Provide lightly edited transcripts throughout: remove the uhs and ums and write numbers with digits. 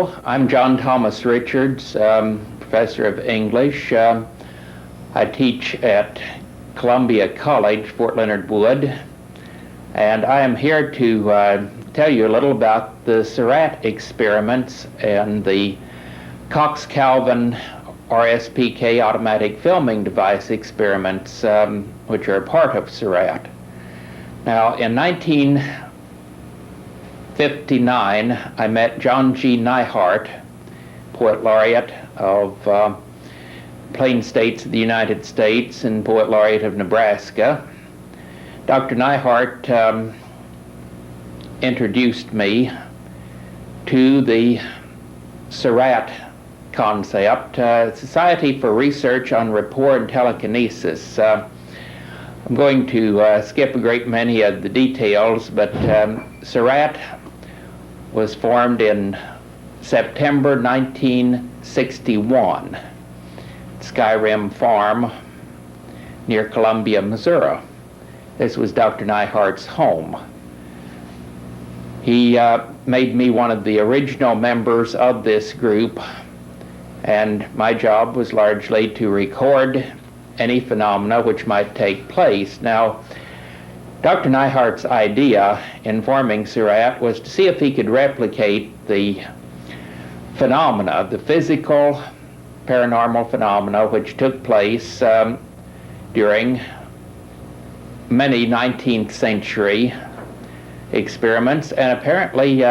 Hello, I'm John Thomas Richards, professor of English. I teach at Columbia College, Fort Leonard Wood, and I am here to tell you a little about the SORRAT experiments and the Cox-Calvin RSPK automatic filming device experiments, which are a part of SORRAT. Now, in 1959, I met John G. Neihart, Poet Laureate of Plain States of the United States and Poet Laureate of Nebraska. Dr. Neihart introduced me to the SORRAT concept, Society for Research on Rapport and Telekinesis. I'm going to skip a great many of the details, but SORRAT was formed in September 1961 at Skyrim Farm near Columbia, Missouri. This was Dr. Neihart's home. He made me one of the original members of this group, and my job was largely to record any phenomena which might take place. Now, Dr. Neihart's idea in forming SORRAT was to see if he could replicate the phenomena, the physical paranormal phenomena which took place during many 19th century experiments and apparently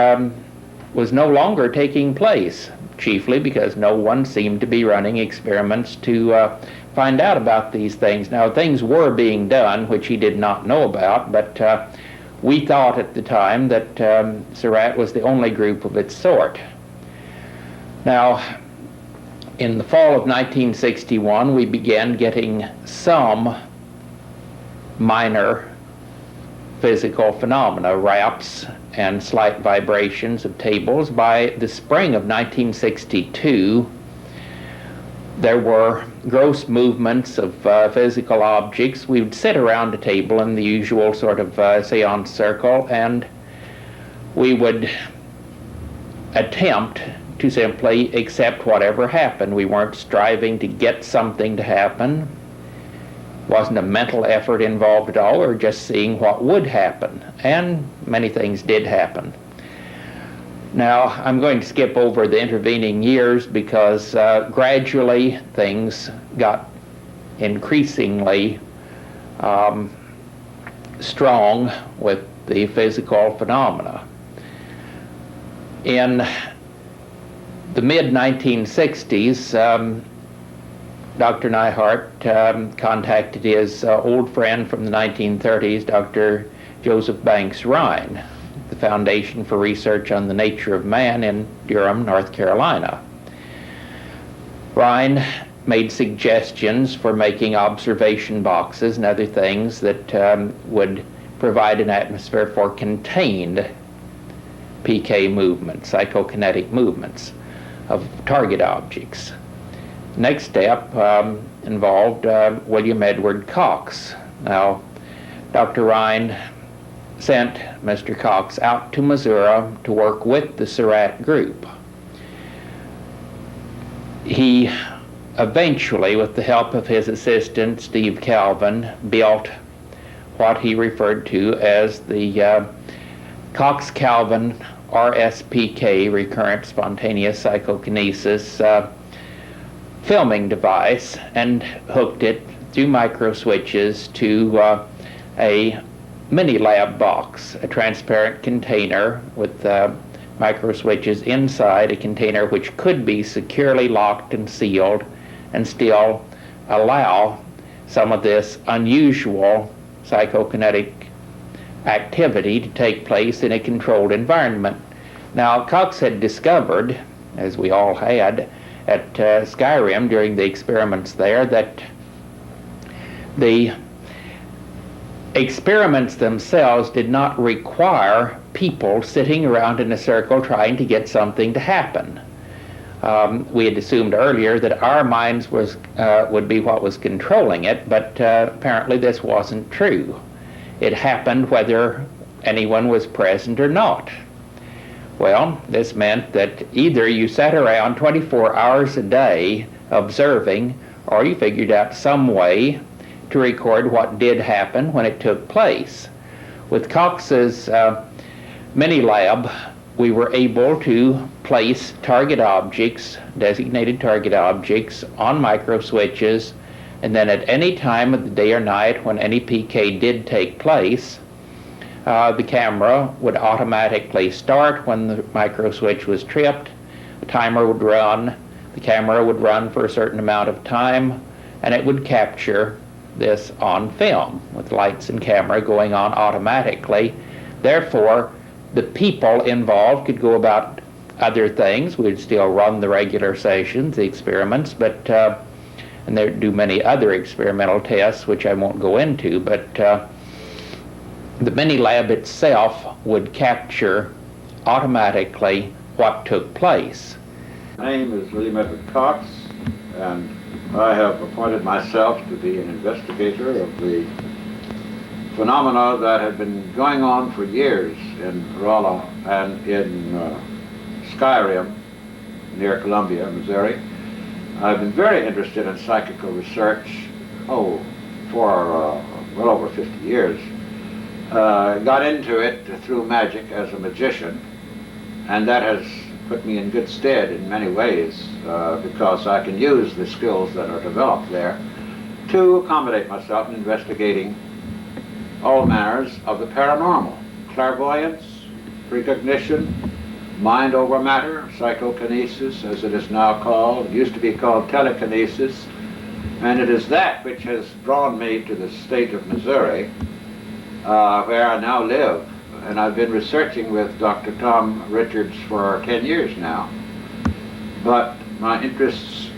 was no longer taking place, chiefly because no one seemed to be running experiments to find out about these things. Now, things were being done which he did not know about, but we thought at the time that SORRAT was the only group of its sort. Now, in the fall of 1961, we began getting some minor physical phenomena, raps and slight vibrations of tables. By the spring of 1962, there were gross movements of physical objects. We would sit around a table in the usual sort of seance circle, and we would attempt to simply accept whatever happened. We weren't striving to get something to happen. Wasn't a mental effort involved at all, or just seeing what would happen. And many things did happen. Now, I'm going to skip over the intervening years because gradually things got increasingly strong with the physical phenomena. In the mid-1960s, Dr. Neihart contacted his old friend from the 1930s, Dr. Joseph Banks Rhine, the Foundation for Research on the Nature of Man in Durham, North Carolina. Rhine made suggestions for making observation boxes and other things that would provide an atmosphere for contained PK movements, psychokinetic movements of target objects. Next step involved William Edward Cox. Now, Dr. Rhine sent Mr. Cox out to Missouri to work with the SORRAT group. He eventually, with the help of his assistant, Steve Calvin, built what he referred to as the Cox-Calvin RSPK, recurrent spontaneous psychokinesis, filming device, and hooked it through micro switches to a mini lab box, a transparent container with micro switches inside, a container which could be securely locked and sealed and still allow some of this unusual psychokinetic activity to take place in a controlled environment. Now, Cox had discovered, as we all had, at Skyrim during the experiments there, that the experiments themselves did not require people sitting around in a circle trying to get something to happen. We had assumed earlier that our minds would be what was controlling it, but apparently this wasn't true. It happened whether anyone was present or not. Well, this meant that either you sat around 24 hours a day observing, or you figured out some way to record what did happen when it took place. With Cox's mini lab, we were able to place target objects, designated target objects, on micro switches, and then at any time of the day or night when any PK did take place, the camera would automatically start when the micro switch was tripped. The timer would run, the camera would run for a certain amount of time, and it would capture this on film with lights and camera going on automatically. Therefore, the people involved could go about other things. We'd still run the regular sessions, the experiments, but and they do many other experimental tests, which I won't go into, but the mini lab itself would capture automatically what took place. My name is William Edward Cox, and I have appointed myself to be an investigator of the phenomena that have been going on for years in Rolla and in Skyrim near Columbia, Missouri. I've been very interested in psychical research, for well over 50 years. Got into it through magic as a magician, and that has put me in good stead in many ways because I can use the skills that are developed there to accommodate myself in investigating all manners of the paranormal: clairvoyance, precognition, mind over matter, psychokinesis as it is now called. It used to be called telekinesis, and it is that which has drawn me to the state of Missouri, where I now live. And I've been researching with Dr. Tom Richards for 10 years now. But my interests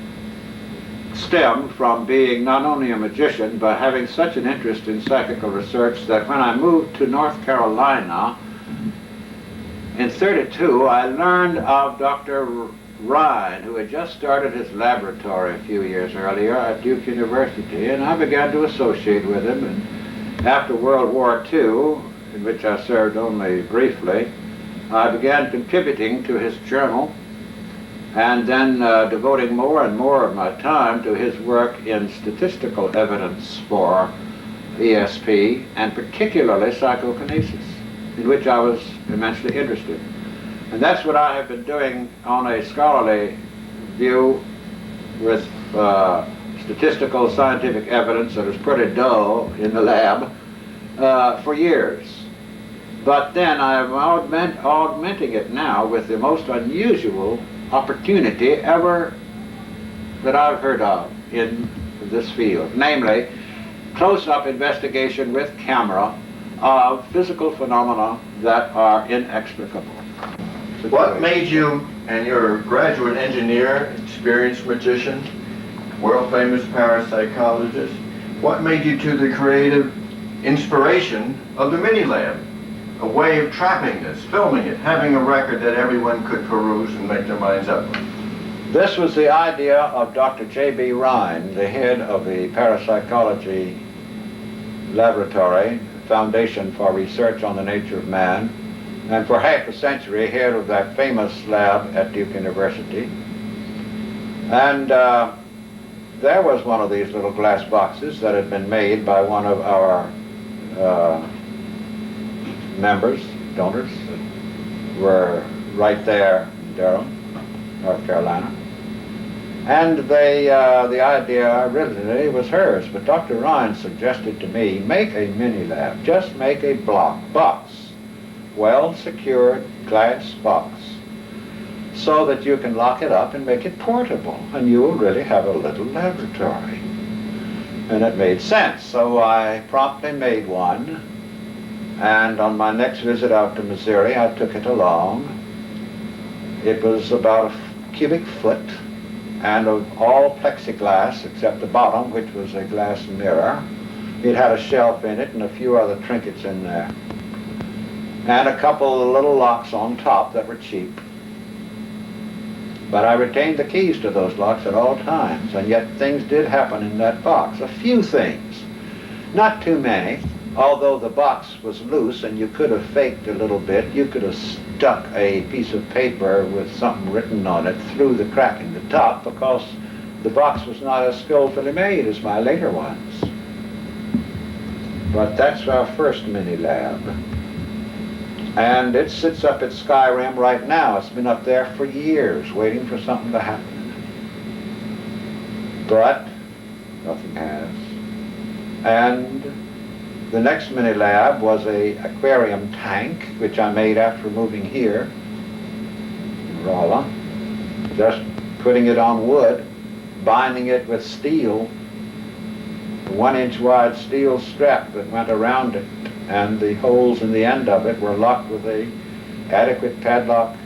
stem from being not only a magician, but having such an interest in psychical research that when I moved to North Carolina in '32, I learned of Dr. Ryan, who had just started his laboratory a few years earlier at Duke University, and I began to associate with him. And after World War II, in which I served only briefly, I began contributing to his journal, and then devoting more and more of my time to his work in statistical evidence for ESP, and particularly psychokinesis, in which I was immensely interested. And that's what I have been doing on a scholarly view with statistical scientific evidence that is pretty dull in the lab for years. But then I'm augmenting it now with the most unusual opportunity ever that I've heard of in this field, namely close-up investigation with camera of physical phenomena that are inexplicable. What made you, and you're a graduate engineer, experienced magician, world-famous parapsychologist, what made you to the creative inspiration of the mini lab? A way of trapping this, filming it, having a record that everyone could peruse and make their minds up. This was the idea of Dr. J.B. Ryan, the head of the Parapsychology Laboratory, Foundation for Research on the Nature of Man, and for half a century head of that famous lab at Duke University. And there was one of these little glass boxes that had been made by one of our members, donors, that were right there in Durham, North Carolina. And they, the idea originally was hers, but Dr. Ryan suggested to me, make a mini lab, just make a box, well-secured glass box, so that you can lock it up and make it portable, and you will really have a little laboratory. And it made sense, so I promptly made one. And on my next visit out to Missouri, I took it along. It was about a cubic foot, and of all plexiglass except the bottom, which was a glass mirror. It had a shelf in it and a few other trinkets in there, and a couple of little locks on top that were cheap. But I retained the keys to those locks at all times, and yet things did happen in that box. A few things, not too many. although the box was loose and you could have faked a little bit, you could have stuck a piece of paper with something written on it through the crack in the top, because the box was not as skillfully made as my later ones. But that's our first mini lab. And it sits up at Skyrim right now. It's been up there for years, waiting for something to happen. But nothing has. And the next mini lab was a aquarium tank, which I made after moving here in Rolla. Just putting it on wood, binding it with steel, a 1-inch wide steel strap that went around it, and the holes in the end of it were locked with a adequate padlock,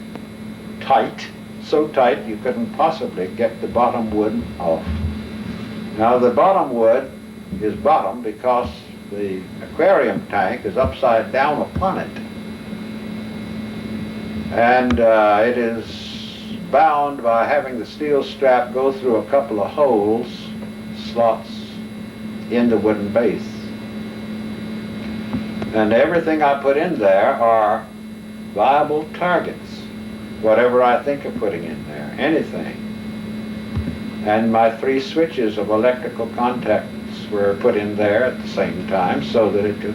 tight, so tight you couldn't possibly get the bottom wood off. Now the bottom wood is bottom because the aquarium tank is upside down upon it, and it is bound by having the steel strap go through a couple of holes, slots in the wooden base. And everything I put in there are viable targets, whatever I think of putting in there, anything. And my 3 switches of electrical contacts were put in there at the same time so that it could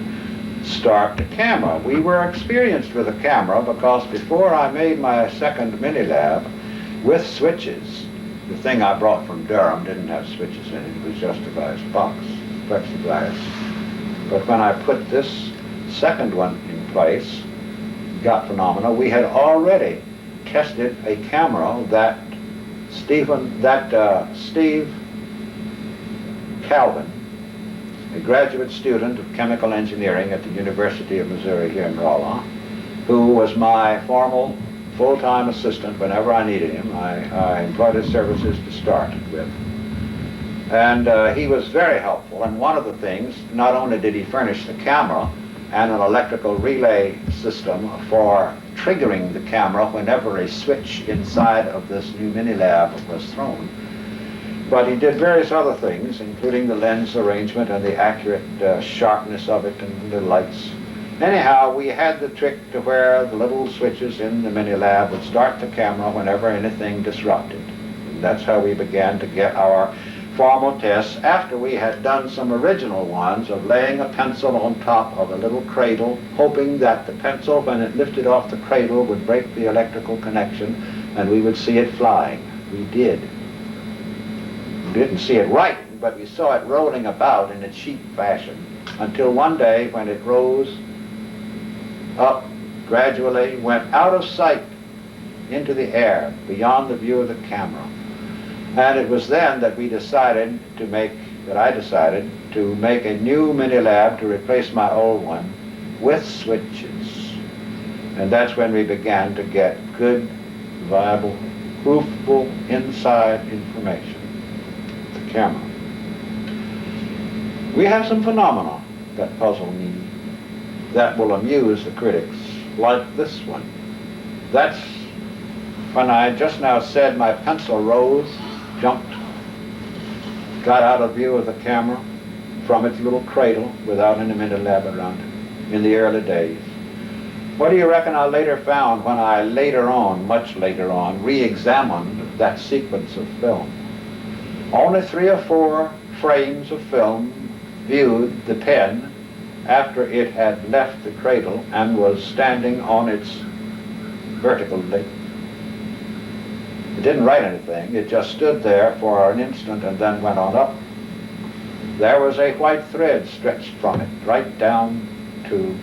start the camera. We were experienced with a camera because before I made my second mini lab with switches, the thing I brought from Durham didn't have switches in it. It was just a glass box, plexiglass. But when I put this second one in place, got phenomena, we had already tested a camera that Steve Calvin, a graduate student of chemical engineering at the University of Missouri here in Rolla, who was my formal full-time assistant whenever I needed him. I employed his services to start with. And he was very helpful, and one of the things, not only did he furnish the camera and an electrical relay system for triggering the camera whenever a switch inside of this new mini lab was thrown, but he did various other things, including the lens arrangement and the accurate sharpness of it and the lights. Anyhow, we had the trick to where the little switches in the mini lab would start the camera whenever anything disrupted. And that's how we began to get our formal tests after we had done some original ones of laying a pencil on top of a little cradle, hoping that the pencil, when it lifted off the cradle, would break the electrical connection and we would see it flying. We did. We didn't see it right, but we saw it rolling about in a cheap fashion until one day when it rose up gradually, went out of sight into the air beyond the view of the camera. And it was then that I decided to make a new mini lab to replace my old one with switches. And that's when we began to get good, viable, proofable inside information. The camera. We have some phenomena that puzzle me, that will amuse the critics, like this one. That's when I just now said my pencil rose, jumped, got out of view of the camera from its little cradle without any mini lab around it in the early days. What do you reckon I later found when I later on, much later on, re-examined that sequence of film? Only 3 or 4 frames of film viewed the pen after it had left the cradle and was standing on its vertical leg. It didn't write anything, it just stood there for an instant and then went on up. There was a white thread stretched from it right down to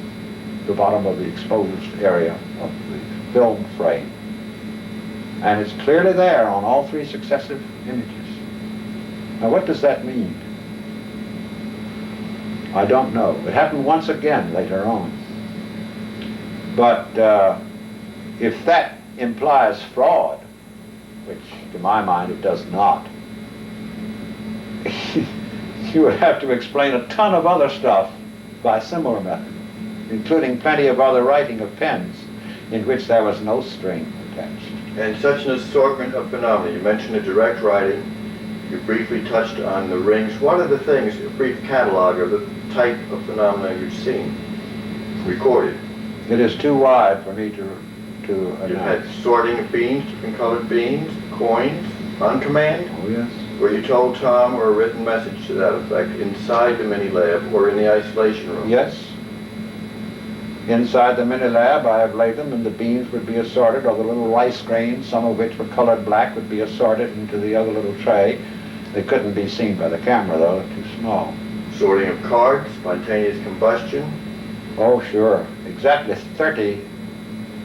the bottom of the exposed area of the film frame. And it's clearly there on all 3 successive images. Now what does that mean? I don't know. It happened once again later on. But if that implies fraud, which to my mind it does not, you would have to explain a ton of other stuff by similar method, including plenty of other writing of pens in which there was no string attached. And such an assortment of phenomena. You mentioned the direct writing. You briefly touched on the rings. What are the things, a brief catalog of the type of phenomena you've seen, recorded? It is too wide for me to You've announce. had sorting of beans, different colored beans, coins, on command? Oh, yes. Were you told Tom or a written message to that effect inside the mini lab or in the isolation room? Yes. Inside the mini lab, I have laid them, and the beans would be assorted, or the little rice grains, some of which were colored black, would be assorted into the other little tray. They couldn't be seen by the camera, though, they're too small. Sorting of cards, spontaneous combustion? Oh, sure. Exactly 30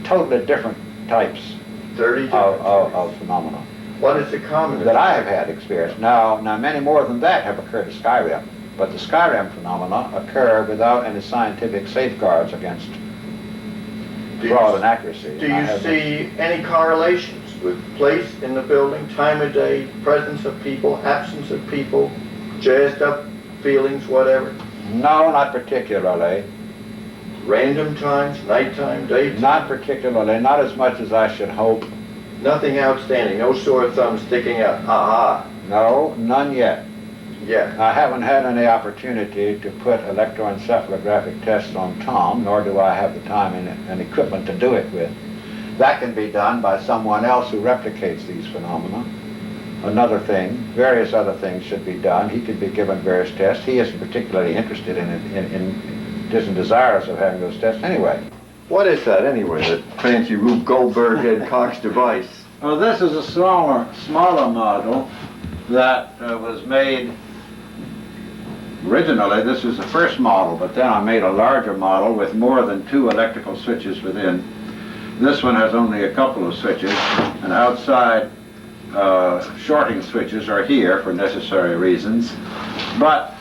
totally different types 30 different of phenomena What is the commonest? that I have had experience. Now, many more than that have occurred at Skyrim, but the Skyrim phenomena occur without any scientific safeguards against fraud and accuracy. Do you see any correlations with place in the building, time of day, presence of people, absence of people, jazzed up feelings, whatever? No, not particularly. Random times, nighttime, daytime? Not particularly, not as much as I should hope. Nothing outstanding, no sore thumb sticking out. Aha. No, none yet. Yeah. I haven't had any opportunity to put electroencephalographic tests on Tom, nor do I have the time and equipment to do it with. That can be done by someone else who replicates these phenomena. Another thing, various other things should be done. He could be given various tests. He isn't particularly interested isn't desirous of having those tests anyway. What is that anyway, that fancy Rube Goldberg and Cox device? Well, this is a smaller model that was made. Originally, this was the first model, but then I made a larger model with more than 2 electrical switches within. This one has only a couple of switches, and outside shorting switches are here for necessary reasons. But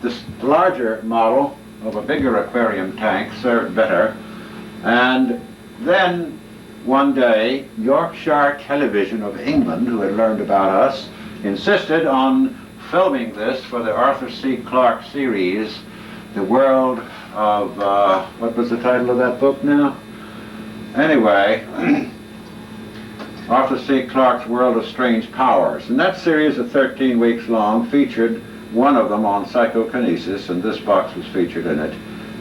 this larger model of a bigger aquarium tank served better. And then one day, Yorkshire Television of England, who had learned about us, insisted on filming this for the Arthur C. Clarke series, The World of, what was the title of that book now? Anyway, Arthur C. Clarke's World of Strange Powers. And that series of 13 weeks long featured one of them on psychokinesis, and this box was featured in it.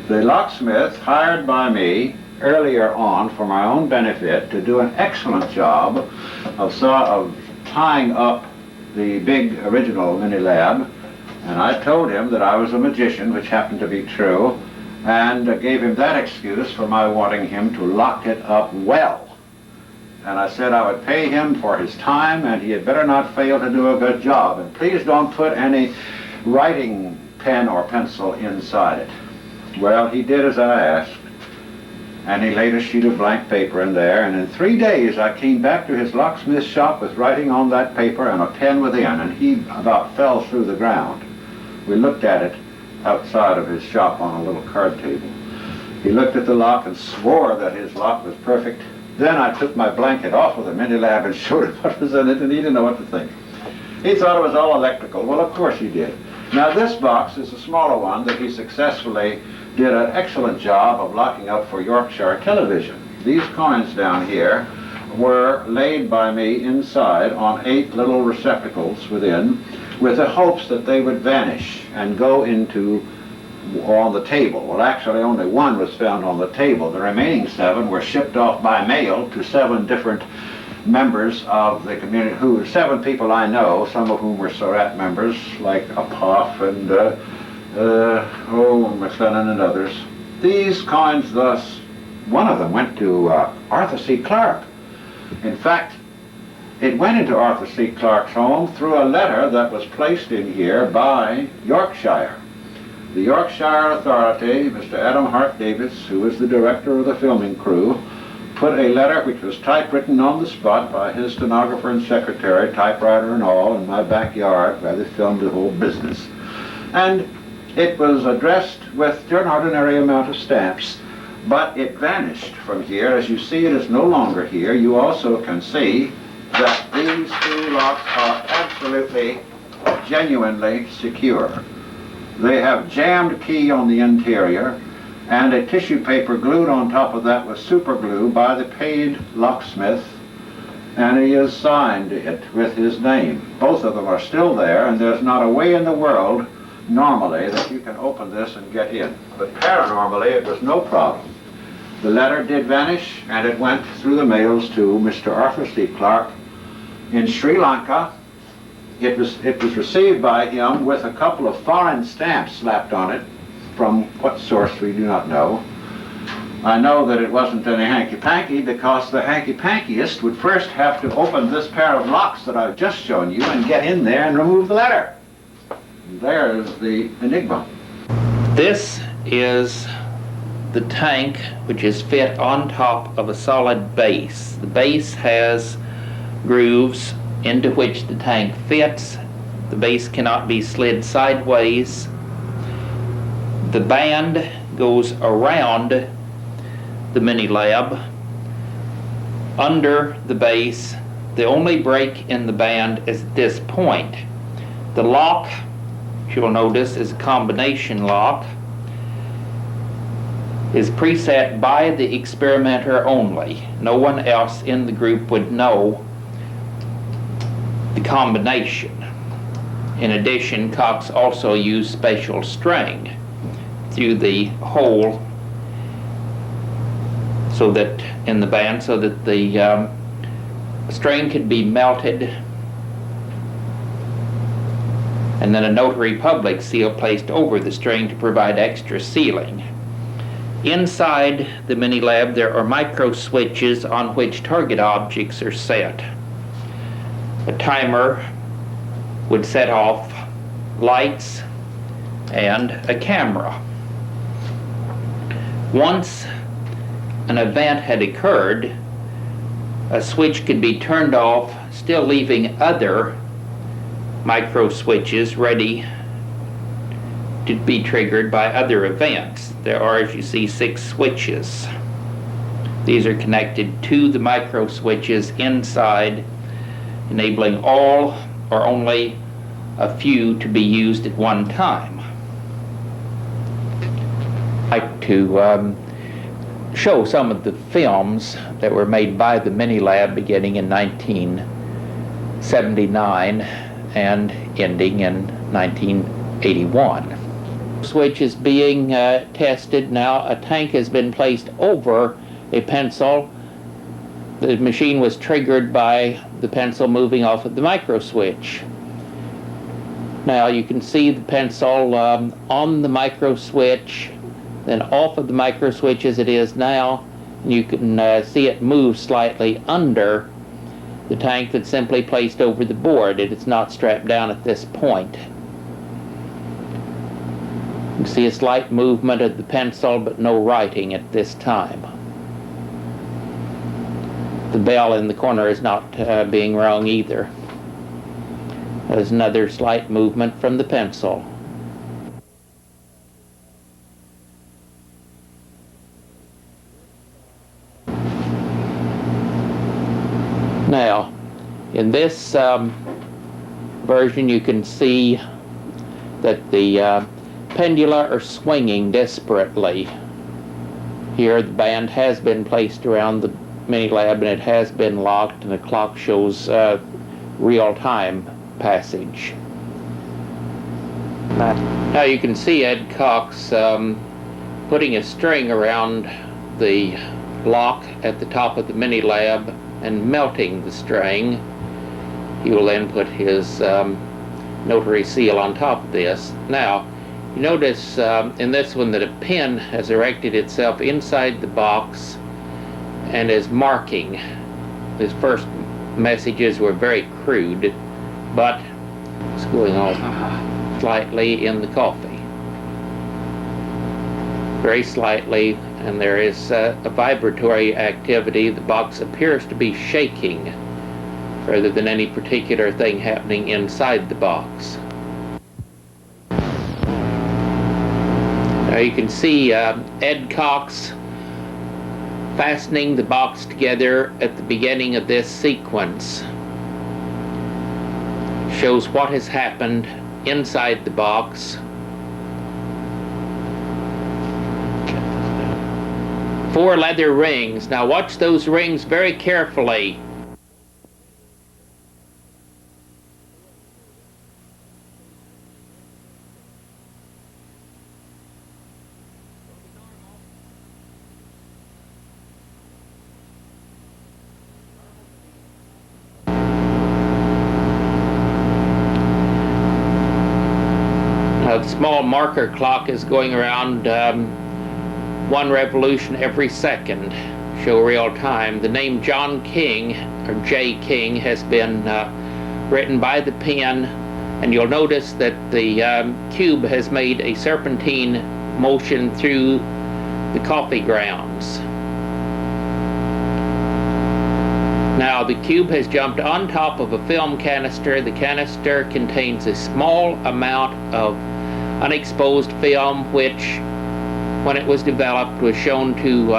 The locksmith hired by me earlier on for my own benefit to do an excellent job of tying up the big original mini lab, and I told him that I was a magician, which happened to be true, and gave him that excuse for my wanting him to lock it up well. And I said I would pay him for his time, and he had better not fail to do a good job, and please don't put any writing pen or pencil inside it. Well, he did as I asked, and he laid a sheet of blank paper in there, and in 3 days I came back to his locksmith's shop with writing on that paper and a pen within, and he about fell through the ground. We looked at it outside of his shop on a little card table. He looked at the lock and swore that his lock was perfect. Then I took my blanket off of the mini lab and showed him what was in it, and he didn't know what to think. He thought it was all electrical. Well, of course he did. Now this box is a smaller one that he successfully did an excellent job of locking up for Yorkshire Television. These coins down here were laid by me inside on 8 little receptacles within, with the hopes that they would vanish and go into on the table. Well, actually only 1 was found on the table. The remaining 7 were shipped off by mail to 7 different members of the community, 7 people I know, some of whom were SORRAT members, like Apoff and McLennan and others. These coins thus, one of them went to Arthur C. Clarke. In fact, it went into Arthur C. Clarke's home through a letter that was placed in here by Yorkshire. The Yorkshire authority, Mr. Adam Hart Davis, who was the director of the filming crew, put a letter which was typewritten on the spot by his stenographer and secretary, typewriter and all, in my backyard where they filmed the whole business. And it was addressed with an ordinary amount of stamps, but it vanished from here. As you see, it is no longer here. You also can see that these 2 locks are absolutely, genuinely secure. They have jammed key on the interior, and a tissue paper glued on top of that with super glue by the paid locksmith, and he has signed it with his name. Both of them are still there, and there's not a way in the world normally that you can open this and get in. But paranormally, it was no problem. The letter did vanish, and it went through the mails to Mr. Arthur C. Clarke in Sri Lanka. It was received by him with a couple of foreign stamps slapped on it, from what source we do not know. I know that it wasn't any hanky-panky because the hanky-pankiest would first have to open this pair of locks that I've just shown you and get in there and remove the letter. There's the enigma. This is the tank, which is fit on top of a solid base. The base has grooves into which the tank fits. The base cannot be slid sideways. The band goes around the mini lab under the base. The only break in the band is at this point. The lock, you'll notice, is a combination lock, is preset by the experimenter only. No one else in the group would know the combination. In addition, Cox also used special string through the hole so that in the band, so that the string could be melted, and then a notary public seal placed over the string to provide extra sealing. Inside the mini lab there are micro switches on which target objects are set. A timer would set off lights and a camera. Once an event had occurred, a switch could be turned off, still leaving other micro switches ready to be triggered by other events. There are, as you see, 6 switches. These are connected to the micro switches inside, enabling all or only a few to be used at one time. I'd like to show some of the films that were made by the mini lab beginning in 1979 and ending in 1981. Switch is being tested now. A tank has been placed over a pencil. The machine was triggered by the pencil moving off of the micro switch. Now you can see the pencil on the micro switch, then off of the micro switch as it is now, and you can see it move slightly under the tank that's simply placed over the board. It is not strapped down at this point. You can see a slight movement of the pencil, but no writing at this time. The bell in the corner is not being rung either. There's another slight movement from the pencil. Now, in this version you can see that the pendula are swinging desperately. Here the band has been placed around the mini lab and it has been locked, and the clock shows real-time passage. Now you can see Ed Cox putting a string around the lock at the top of the mini lab and melting the string. He will then put his notary seal on top of this. Now, you notice in this one that a pin has erected itself inside the box and is marking. His first messages were very crude, but it's going off slightly in the coffee. Very slightly, and there is a vibratory activity. The box appears to be shaking rather than any particular thing happening inside the box. Now you can see Ed Cox fastening the box together at the beginning of this sequence. Shows what has happened inside the box. 4 leather rings. Now watch those rings very carefully. small marker clock is going around one revolution every second, show real time. The name John King, or J. King, has been written by the pen, and you'll notice that the cube has made a serpentine motion through the coffee grounds. Now the cube has jumped on top of a film canister. The canister contains a small amount of unexposed film, which, when it was developed, was shown to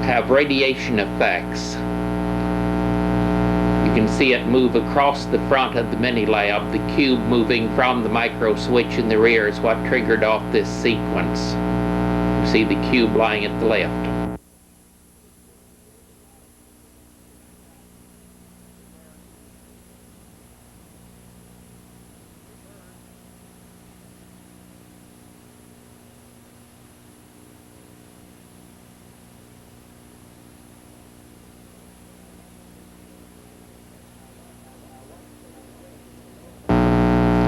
have radiation effects. You can see it move across the front of the mini lab. The cube moving from the micro switch in the rear is what triggered off this sequence. You see the cube lying at the left.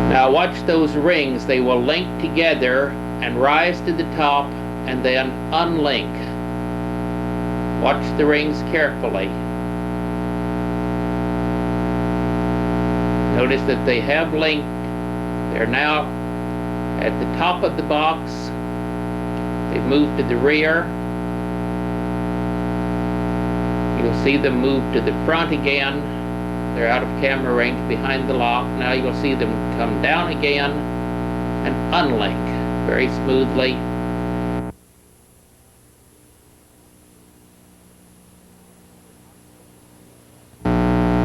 Now watch those rings. They will link together and rise to the top and then unlink. Watch the rings carefully. Notice that they have linked. They're now at the top of the box. They've moved to the rear. You'll see them move to the front again. They're out of camera range behind the lock. Now you'll see them come down again and unlink very smoothly.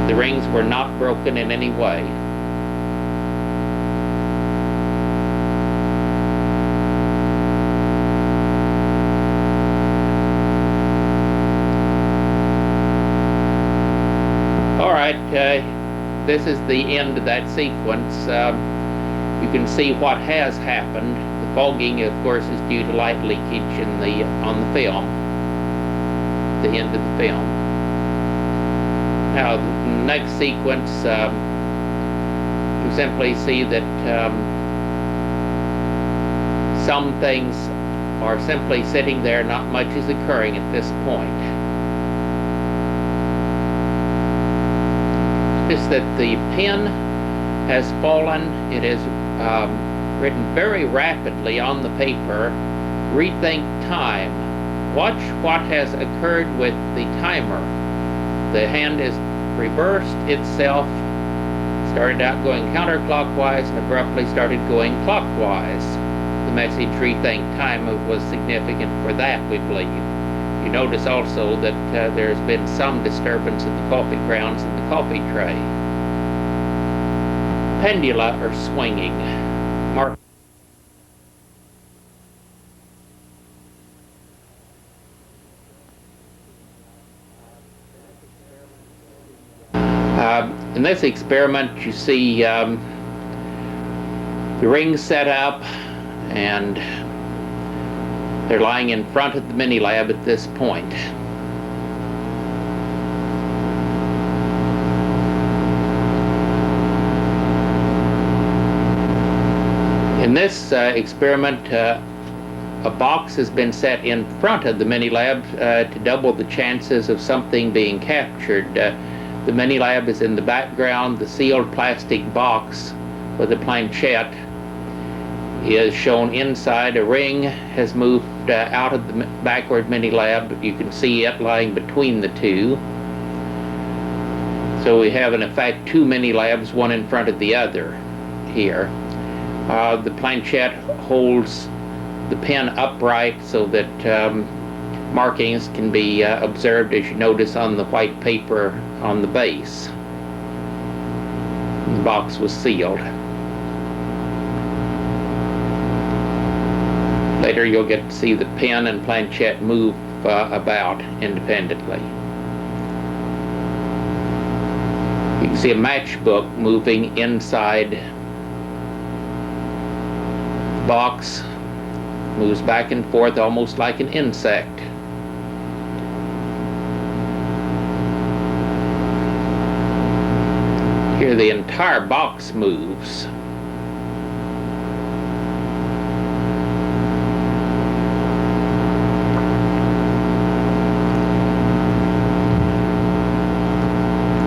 The rings were not broken in any way. This is the end of that sequence. You can see what has happened. The fogging, of course, is due to light leakage on the film, the end of the film. Now, the next sequence, you simply see that some things are simply sitting there, not much is occurring at this point. Notice that the pen has fallen. It is written very rapidly on the paper. Rethink time. Watch what has occurred with the timer. The hand has reversed itself, started out going counterclockwise and abruptly started going clockwise. The message rethink time was significant for that, we believe. You notice also that there's been some disturbance of the coffee grounds and the coffee tray. Pendula are swinging. In this experiment, you see the rings set up, and they're lying in front of the mini lab at this point. In this experiment, a box has been set in front of the mini lab to double the chances of something being captured. The mini lab is in the background. The sealed plastic box with a planchette is shown inside. A ring has moved out of the backward mini lab. You can see it lying between the two. So we have in effect two mini labs, one in front of the other here. The planchette holds the pen upright so that markings can be observed, as you notice on the white paper on the base. The box was sealed. Later you'll get to see the pen and planchette move about independently. You can see a matchbook moving inside the box, moves back and forth almost like an insect. Here the entire box moves.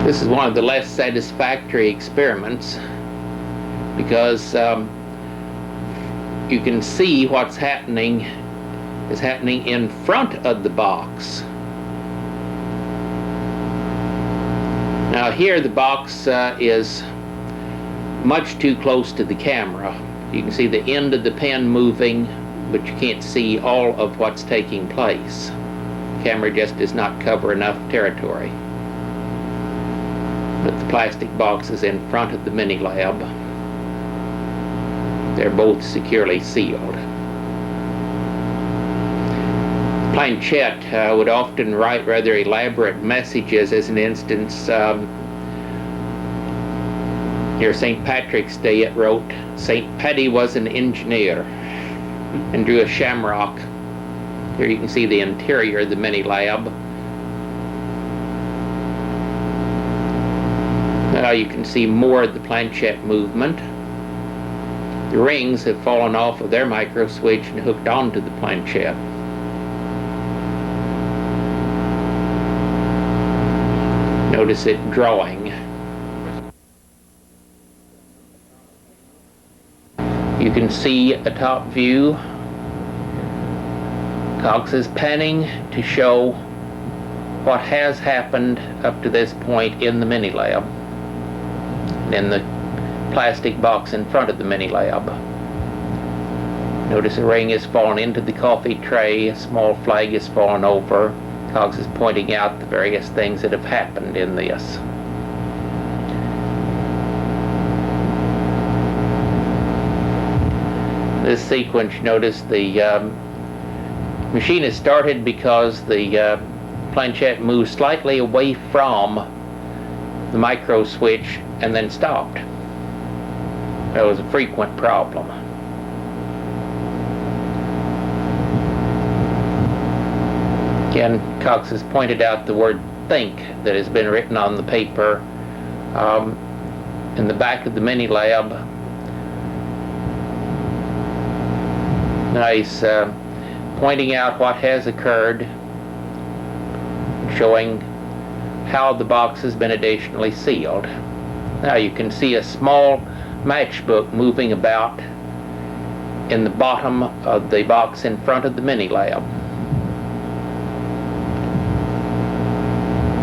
This is one of the less satisfactory experiments because you can see what's happening is happening in front of the box. Now here the box is much too close to the camera. You can see the end of the pen moving, but you can't see all of what's taking place. The camera just does not cover enough territory. But the plastic box is in front of the mini lab. They're both securely sealed. Planchette would often write rather elaborate messages. As an instance, here St. Patrick's Day it wrote, "St. Paddy was an engineer," and drew a shamrock. Here you can see the interior of the mini lab. Now you can see more of the planchette movement. The rings have fallen off of their micro switch and hooked onto the planchette. Notice it drawing. You can see a top view. Cox is panning to show what has happened up to this point in the mini lab, and in the plastic box in front of the mini lab. Notice a ring has fallen into the coffee tray, a small flag has fallen over. Cox is pointing out the various things that have happened in this. This sequence, notice the machine is started because the planchette moved slightly away from the micro switch and then stopped. That was a frequent problem. Again, Cox has pointed out the word "think" that has been written on the paper in the back of the mini lab. Now he's pointing out what has occurred, showing how the box has been additionally sealed. Now you can see a small matchbook moving about in the bottom of the box in front of the mini lab.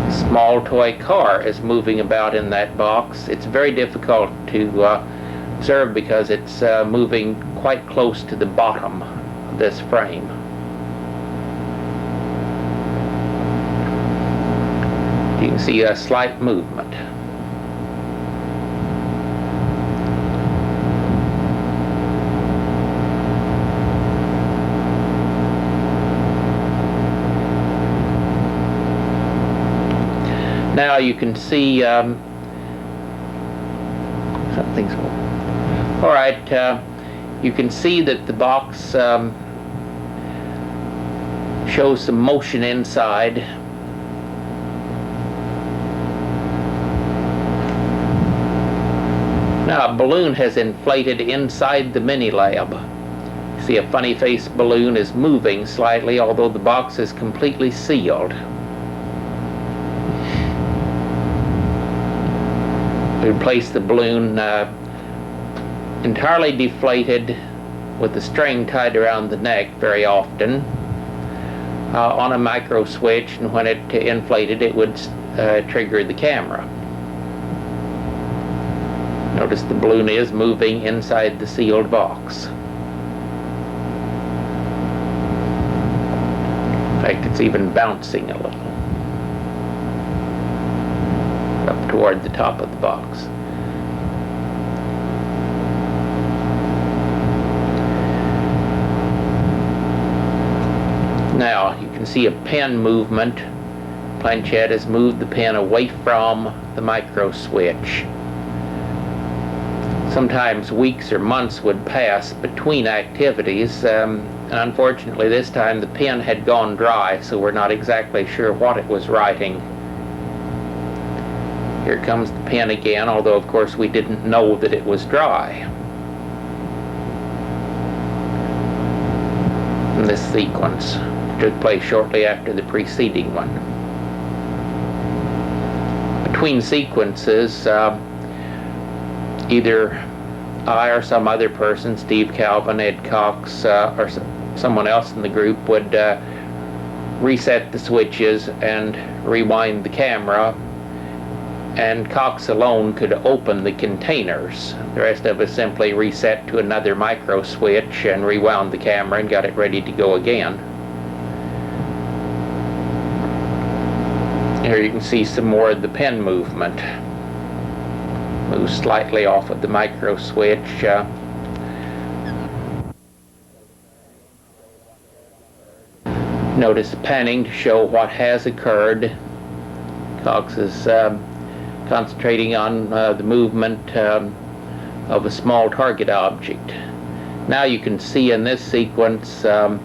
A small toy car is moving about in that box. It's very difficult to observe because it's moving quite close to the bottom of this frame. You can see a slight movement. Now you can see something's all right. You can see that the box shows some motion inside. Now a balloon has inflated inside the mini lab. You see a funny face balloon is moving slightly, although the box is completely sealed. We place the balloon entirely deflated with the string tied around the neck very often on a micro switch, and when it inflated it would trigger the camera. Notice the balloon is moving inside the sealed box. In fact, it's even bouncing a little up toward the top of the box. Now you can see a pen movement. Planchette has moved the pen away from the micro switch. Sometimes weeks or months would pass between activities, and unfortunately this time the pen had gone dry, so we're not exactly sure what it was writing. Here comes the pen again, although of course we didn't know that it was dry. And this sequence took place shortly after the preceding one. between sequences, either I or some other person, Steve Calvin, Ed Cox, or someone else in the group would reset the switches and rewind the camera, and Cox alone could open the containers. The rest of us simply reset to another micro switch and rewound the camera and got it ready to go again. Here you can see some more of the pen movement. Move slightly off of the micro switch. Notice panning to show what has occurred. Cox is concentrating on the movement of a small target object. Now you can see in this sequence the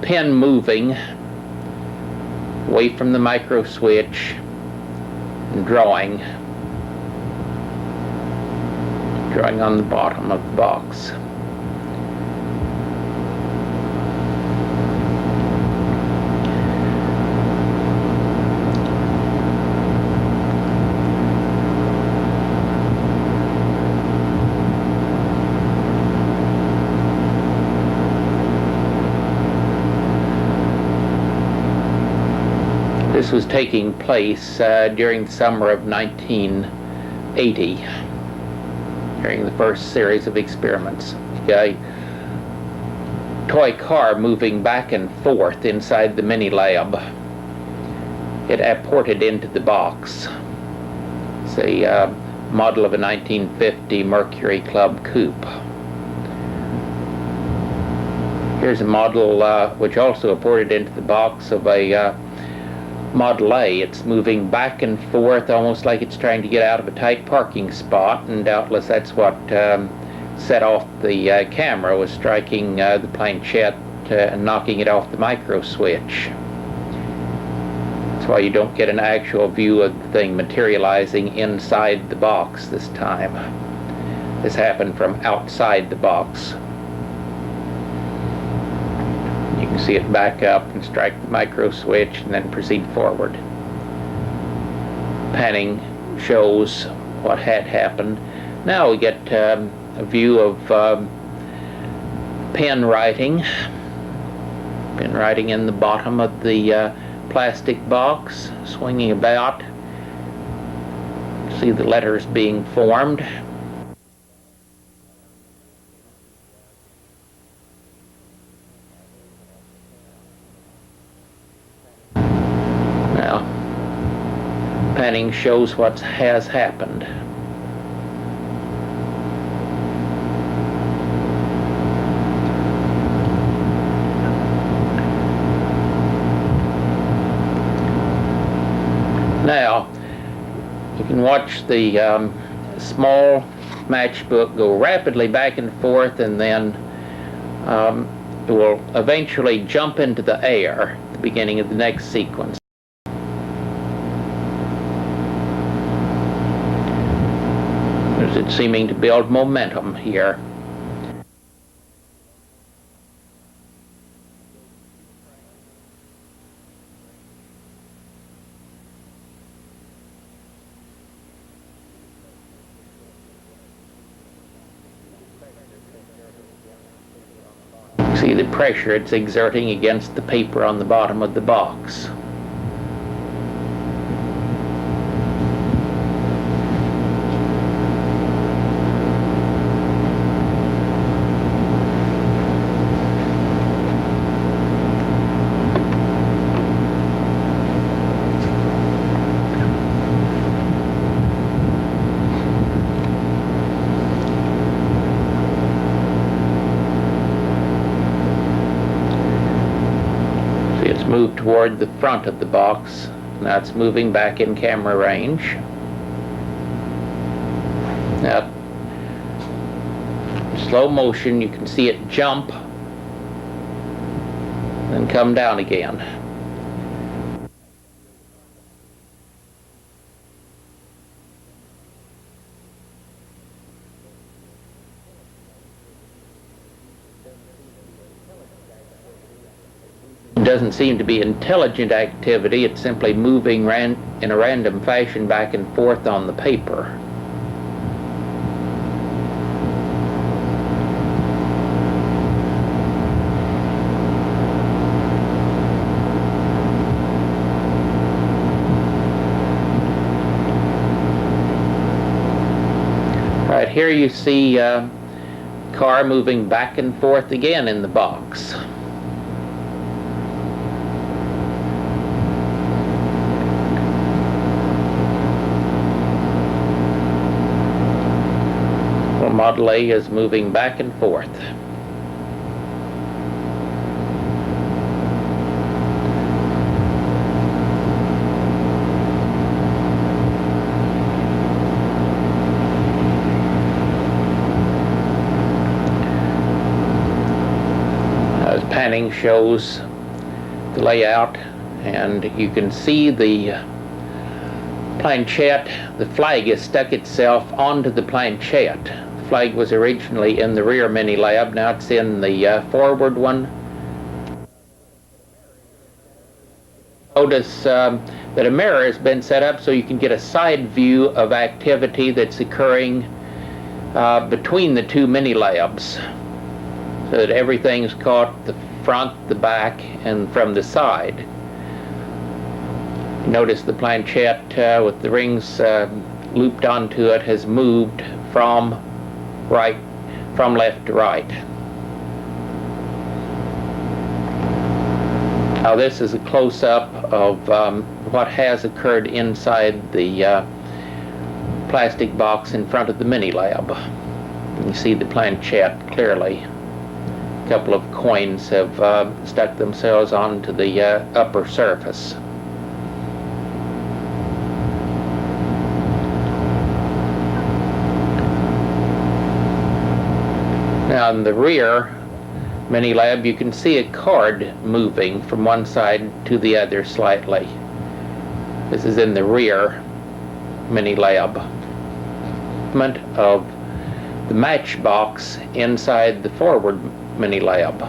pen moving away from the micro switch and drawing on the bottom of the box. This was taking place during the summer of 1980, during the first series of experiments. A toy car moving back and forth inside the mini lab. It apported into the box. It's a model of a 1950 Mercury Club coupe. Here's a model which also apported into the box of a Model A. It's moving back and forth almost like it's trying to get out of a tight parking spot, and doubtless that's what set off the camera, was striking the planchette and knocking it off the micro switch. That's why you don't get an actual view of the thing materializing inside the box this time. This happened from outside the box. You can see it back up and strike the micro switch and then proceed forward. Panning shows what had happened. Now we get a view of pen writing in the bottom of the plastic box, swinging about. See the letters being formed. Panning shows what has happened. Now, you can watch the small matchbook go rapidly back and forth, and then it will eventually jump into the air at the beginning of the next sequence. It's seeming to build momentum here. See the pressure it's exerting against the paper on the bottom of the box. Move toward the front of the box. Now it's moving back in camera range. Now, in slow motion, you can see it jump and come down again. doesn't seem to be intelligent activity. It's simply moving in a random fashion back and forth on the paper. Right here you see car moving back and forth again in the box. Well, Model A is moving back and forth. Panning shows the layout, and you can see the planchette. The flag has stuck itself onto the planchette. The flag was originally in the rear mini lab, now it's in the forward one. Notice that a mirror has been set up so you can get a side view of activity that's occurring between the two mini labs, so that everything's caught the front, the back, and from the side. Notice the planchette with the rings looped onto it has moved from left to right. Now this is a close-up of what has occurred inside the plastic box in front of the mini lab. You see the planchette clearly. A couple of coins have stuck themselves onto the upper surface. Now in the rear mini lab you can see a card moving from one side to the other slightly. This is in the rear mini lab. Movement of the matchbox inside the forward mini lab.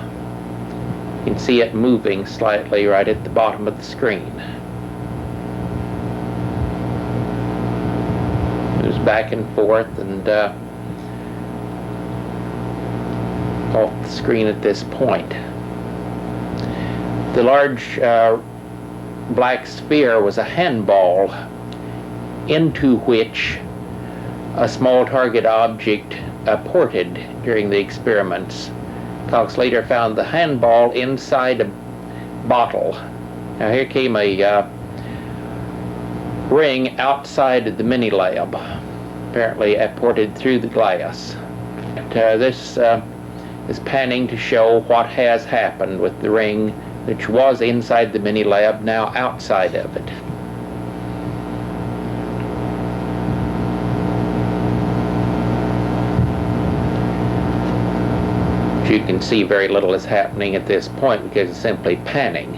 You can see it moving slightly right at the bottom of the screen. Moves back and forth and off the screen at this point. The large black sphere was a handball into which a small target object ported during the experiments. Cox later found the handball inside a bottle. Now here came a ring outside of the mini lab, apparently ported through the glass. This is panning to show what has happened with the ring, which was inside the mini lab, now outside of it. You can see very little is happening at this point because it's simply panning.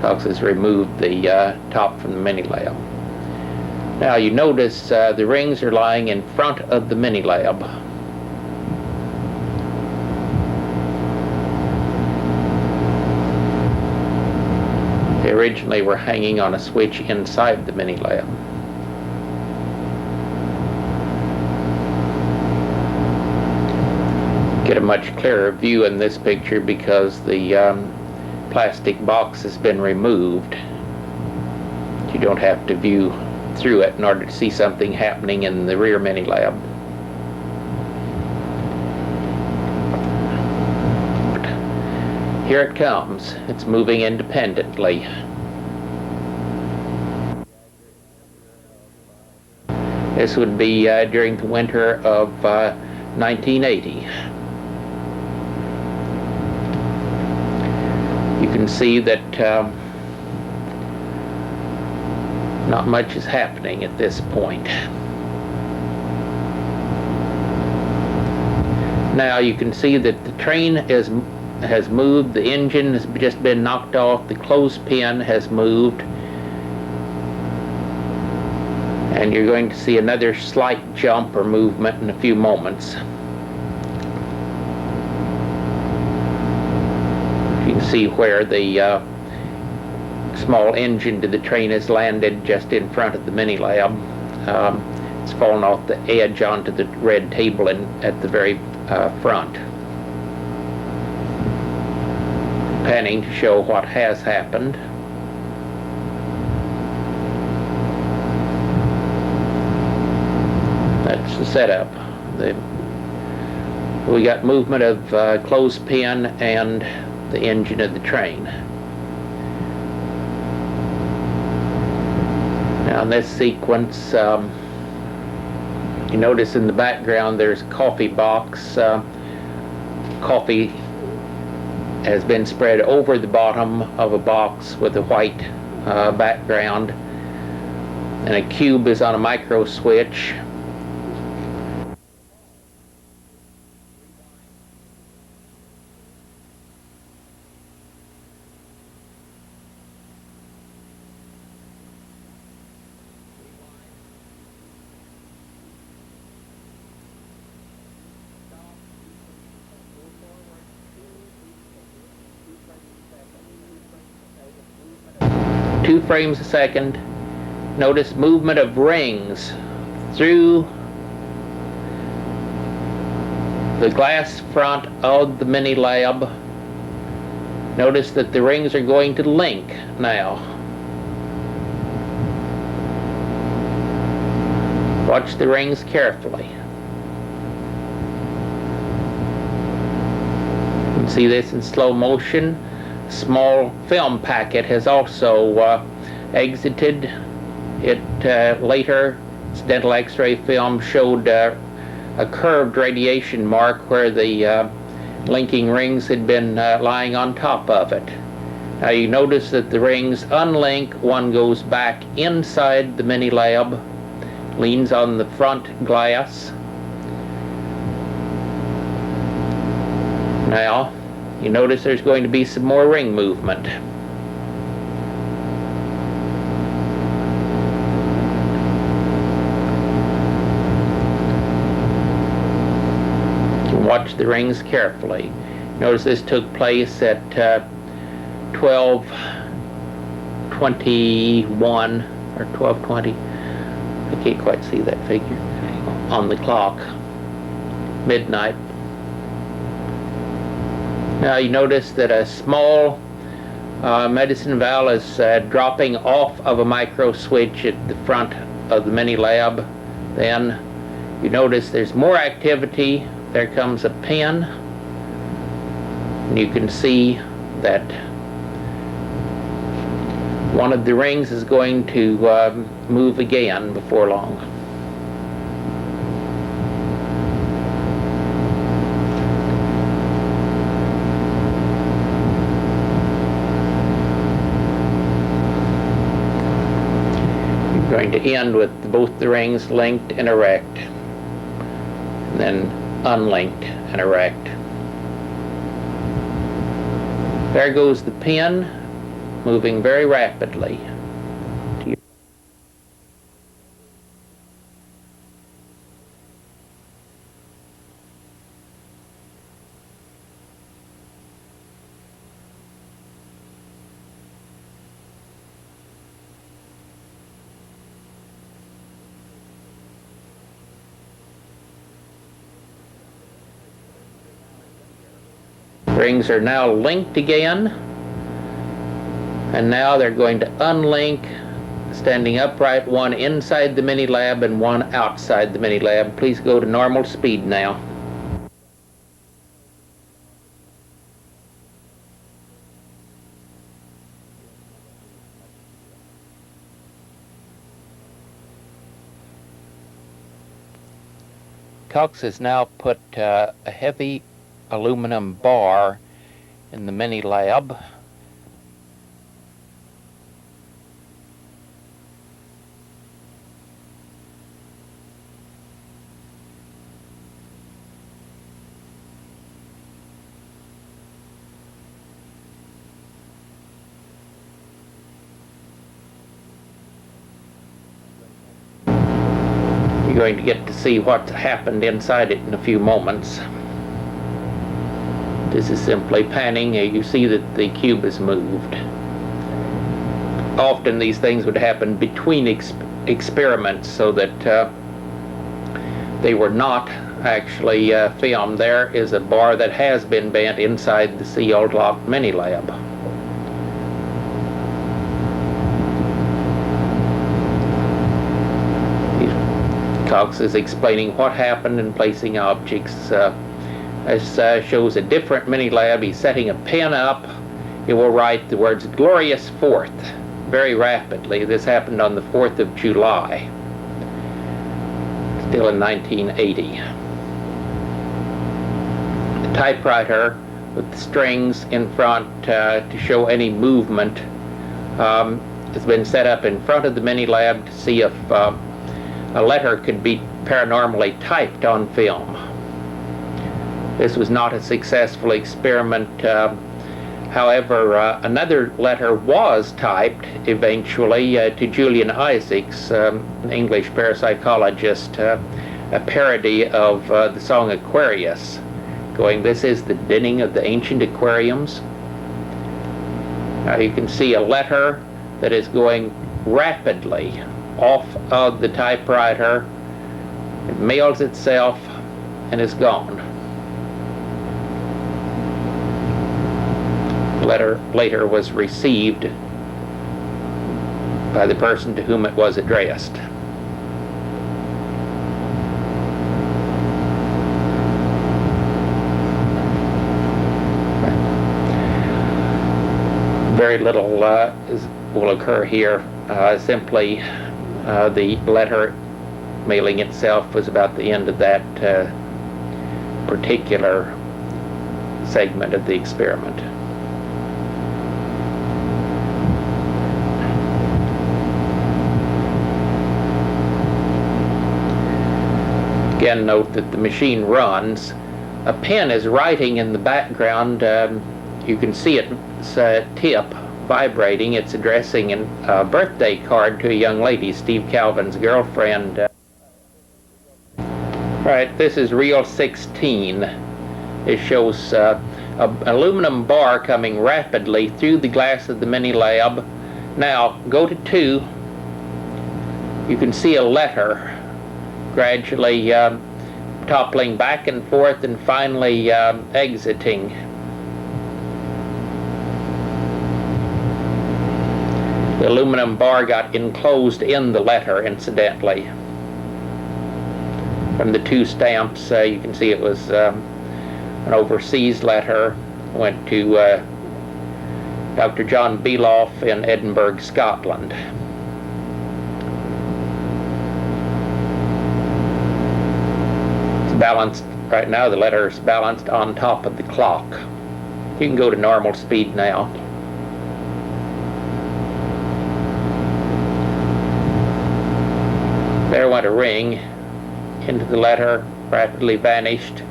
Cox has removed the top from the mini lab. Now you notice the rings are lying in front of the mini lab. They originally were hanging on a switch inside the mini lab. Get a much clearer view in this picture because the plastic box has been removed. You don't have to view through it in order to see something happening in the rear mini lab. Here it comes. It's moving independently. This would be during the winter of 1980. You can see that not much is happening at this point. Now you can see that the train has moved, the engine has just been knocked off, the clothespin has moved, and you're going to see another slight jump or movement in a few moments. You can see where the small engine to the train has landed just in front of the mini lab. It's fallen off the edge onto the red table at the very front. Panning to show what has happened. That's the setup. We got movement of clothespin and the engine of the train. Now in this sequence, you notice in the background there's a coffee box. Coffee has been spread over the bottom of a box with a white background, and a cube is on a micro switch. Two frames a second. Notice movement of rings through the glass front of the mini lab. Notice that the rings are going to link now. Watch the rings carefully. You can see this in slow motion. Small film packet has also exited. It later, dental x-ray film showed a curved radiation mark where the linking rings had been lying on top of it. Now you notice that the rings unlink. One goes back inside the mini lab, leans on the front glass. Now you notice there's going to be some more ring movement. You can watch the rings carefully. Notice this took place at 12:21 or 12:20. I can't quite see that figure on the clock. Midnight. Now you notice that a small medicine valve is dropping off of a micro switch at the front of the mini lab. Then you notice there's more activity. There comes a pin, and you can see that one of the rings is going to move again before long. Going to end with both the rings linked and erect, and then unlinked and erect. There goes the pin, moving very rapidly. Rings are now linked again, and now they're going to unlink, standing upright, one inside the mini lab and one outside the mini lab. Please go to normal speed now. Cox has now put a heavy aluminum bar in the mini lab. You're going to get to see what happened inside it in a few moments. This is simply panning. You see that the cube is moved. Often these things would happen between experiments so that they were not actually filmed. There is a bar that has been bent inside the sealed locked mini-lab. Cox is explaining what happened in placing objects. This shows a different mini-lab. He's setting a pen up. It will write the words "Glorious 4th" very rapidly. This happened on the 4th of July, still in 1980. The typewriter with the strings in front to show any movement has been set up in front of the mini-lab to see if a letter could be paranormally typed on film. This was not a successful experiment. However, another letter was typed eventually to Julian Isaacs, an English parapsychologist, a parody of the song Aquarius, going, "This is the dinning of the ancient aquariums." Now you can see a letter that is going rapidly off of the typewriter. It mails itself and is gone. The letter later was received by the person to whom it was addressed. Very little will occur here. Simply the letter mailing itself was about the end of that particular segment of the experiment. Again, note that the machine runs. A pen is writing in the background. You can see its tip vibrating. It's addressing a birthday card to a young lady, Steve Calvin's girlfriend. Right, this is reel 16. It shows an aluminum bar coming rapidly through the glass of the mini-lab. Now, go to 2. You can see a letter gradually toppling back and forth and finally exiting. The aluminum bar got enclosed in the letter, incidentally. From the 2 stamps, you can see it was an overseas letter. Went to Dr. John Beloff in Edinburgh, Scotland. It's balanced right now. The letter is balanced on top of the clock. You can go to normal speed now. There went a ring into the letter, rapidly vanished.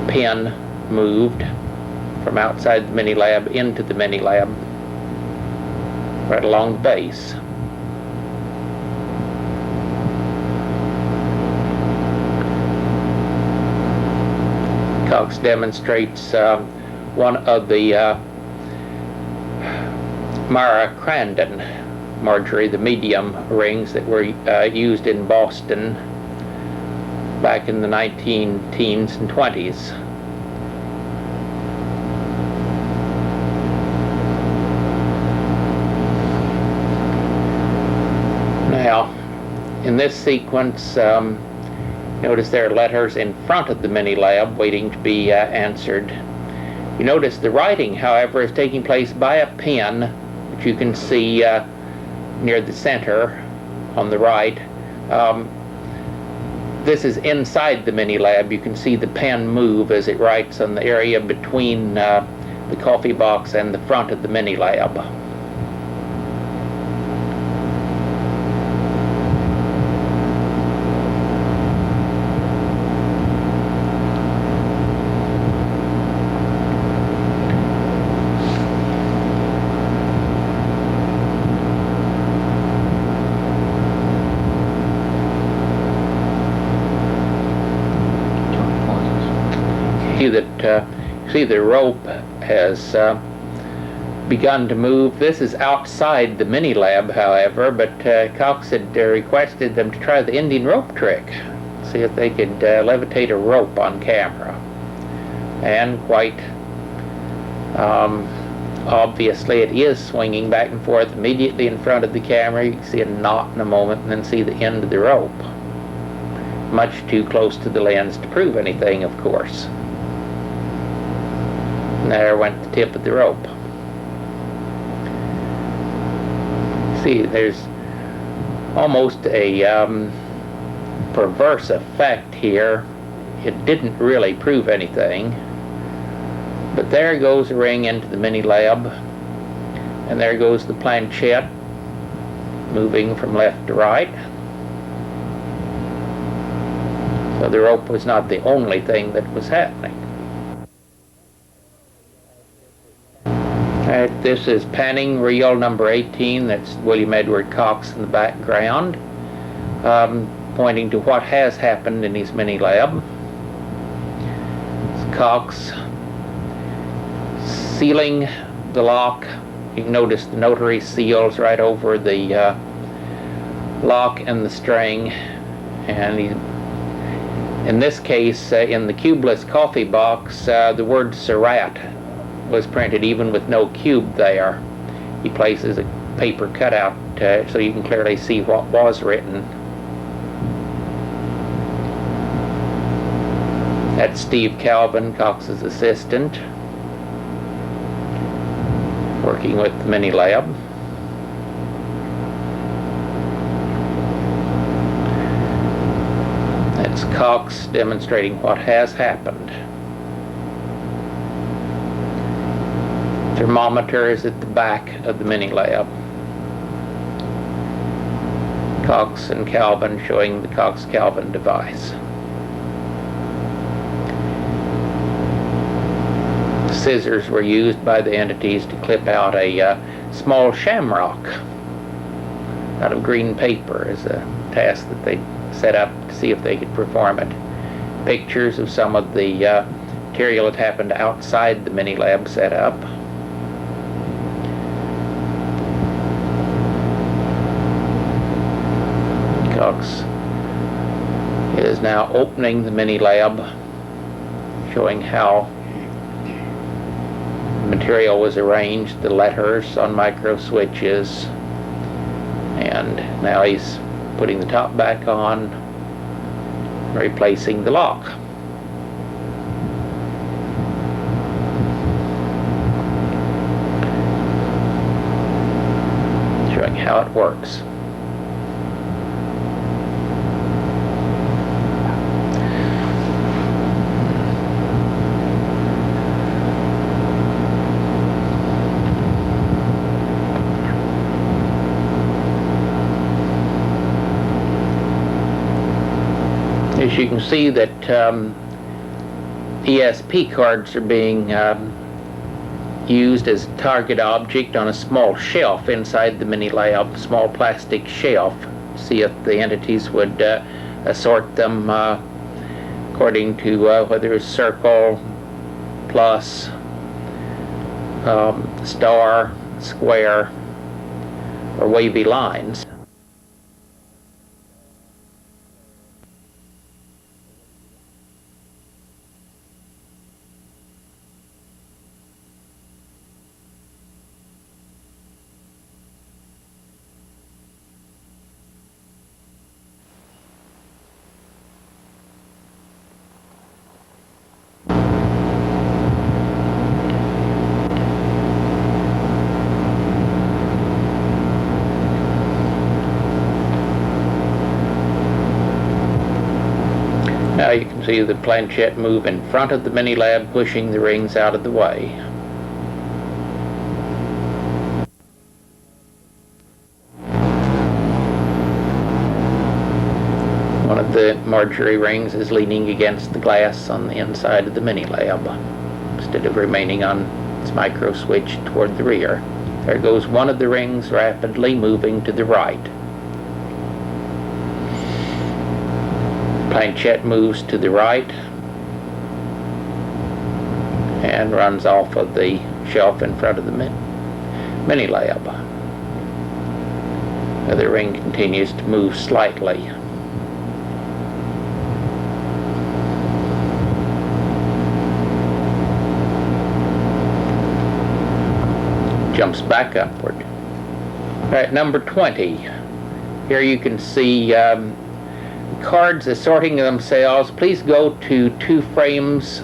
Pen moved from outside the mini-lab into the mini-lab, right along the base. Cox demonstrates one of the Mara Crandon, Marjorie the Medium rings that were used in Boston back in the 19-teens and 20s. Now, in this sequence, notice there are letters in front of the mini-lab waiting to be answered. You notice the writing, however, is taking place by a pen, which you can see near the center on the right. This is inside the mini-lab. You can see the pen move as it writes on the area between the coffee box and the front of the mini-lab. see the rope has begun to move. This is outside the mini lab, however, but Cox had requested them to try the Indian rope trick, see if they could levitate a rope on camera. And quite obviously it is swinging back and forth immediately in front of the camera. You can see a knot in a moment and then see the end of the rope. Much too close to the lens to prove anything, of course. And there went the tip of the rope. See, there's almost a perverse effect here. It didn't really prove anything. But there goes the ring into the mini lab, and there goes the planchette moving from left to right. So the rope was not the only thing that was happening. This is panning reel number 18. That's William Edward Cox in the background, pointing to what has happened in his mini lab. It's Cox sealing the lock. You can notice the notary seals right over the lock and the string, and in this case, in the cubeless coffee box, the word SORRAT was printed even with no cube there. He places a paper cutout so you can clearly see what was written. That's Steve Calvin, Cox's assistant, working with the mini lab. That's Cox demonstrating what has happened. Thermometer is at the back of the mini lab. Cox and Calvin showing the Cox-Calvin device. Scissors were used by the entities to clip out a small shamrock out of green paper as a task that they set up to see if they could perform it. Pictures of some of the material that happened outside the mini lab setup. Cox is now opening the mini lab, showing how material was arranged, the letters on micro switches, and now he's putting the top back on, replacing the lock. Showing how it works. As you can see that ESP cards are being used as a target object on a small shelf inside the mini lab, small plastic shelf. See if the entities would assort them according to whether it's circle, plus, star, square, or wavy lines. Now you can see the planchette move in front of the mini lab, pushing the rings out of the way. One of the Marjorie rings is leaning against the glass on the inside of the mini lab instead of remaining on its micro switch toward the rear. There goes one of the rings, rapidly moving to the right. Planchette moves to the right. and runs off of the shelf in front of the mini lab. The ring continues to move slightly. Jumps back upward. All right, number 20. Here you can see cards assorting themselves. Please go to 2 frames.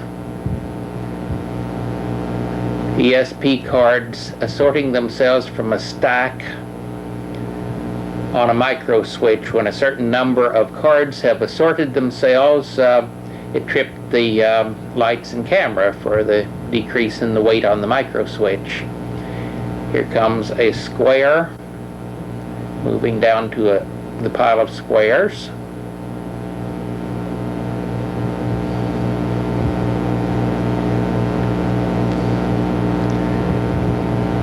ESP cards assorting themselves from a stack on a micro switch. When a certain number of cards have assorted themselves, it tripped the lights and camera for the decrease in the weight on the micro switch. Here comes a square moving down to the pile of squares.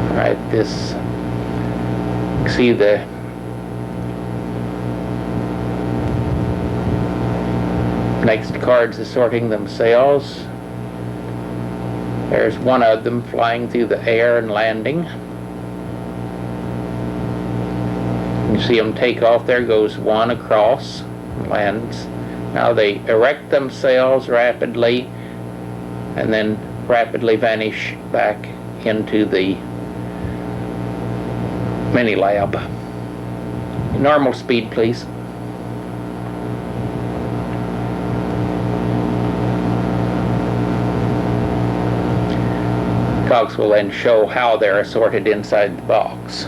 All right, this, you see the next cards assorting themselves. There's one of them flying through the air and landing. You see them take off. There goes one across, lands. Now they erect themselves rapidly and then rapidly vanish back into the mini lab. Normal speed, please. Cogs will then show how they're assorted inside the box.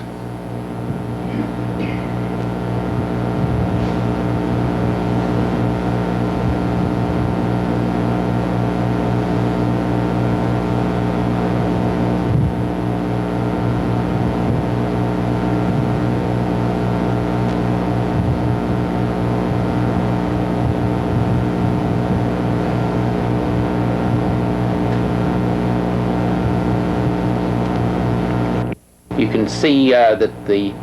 You can see that the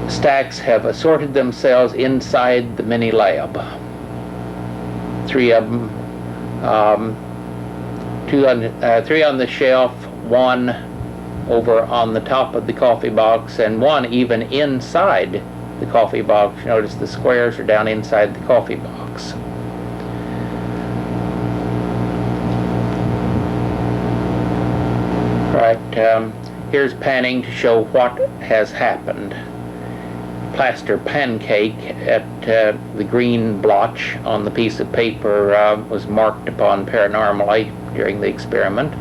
stacks have assorted themselves inside the mini lab. 3 of them, 3 on the shelf, 1 over on the top of the coffee box, and 1 even inside the coffee box. Notice the squares are down inside the coffee box. Right, here's panning to show what has happened. Plaster pancake at the green blotch on the piece of paper was marked upon paranormally during the experiment.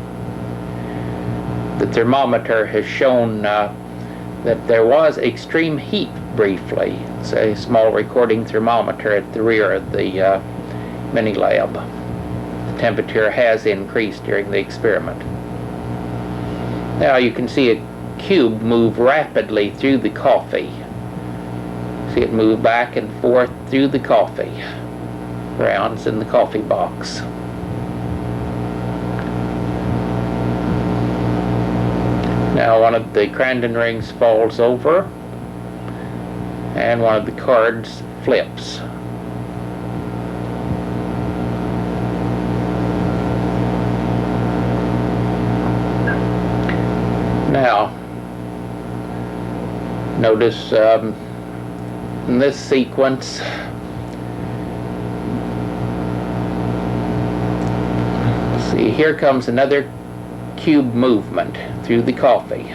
The thermometer has shown that there was extreme heat briefly. It's a small recording thermometer at the rear of the mini lab. The temperature has increased during the experiment. Now you can see a cube move rapidly through the coffee. See it move back and forth through the coffee grounds in the coffee box. Now one of the Crandon rings falls over and one of the cards flips. Now, notice in this sequence, see, here comes another cube movement through the coffee.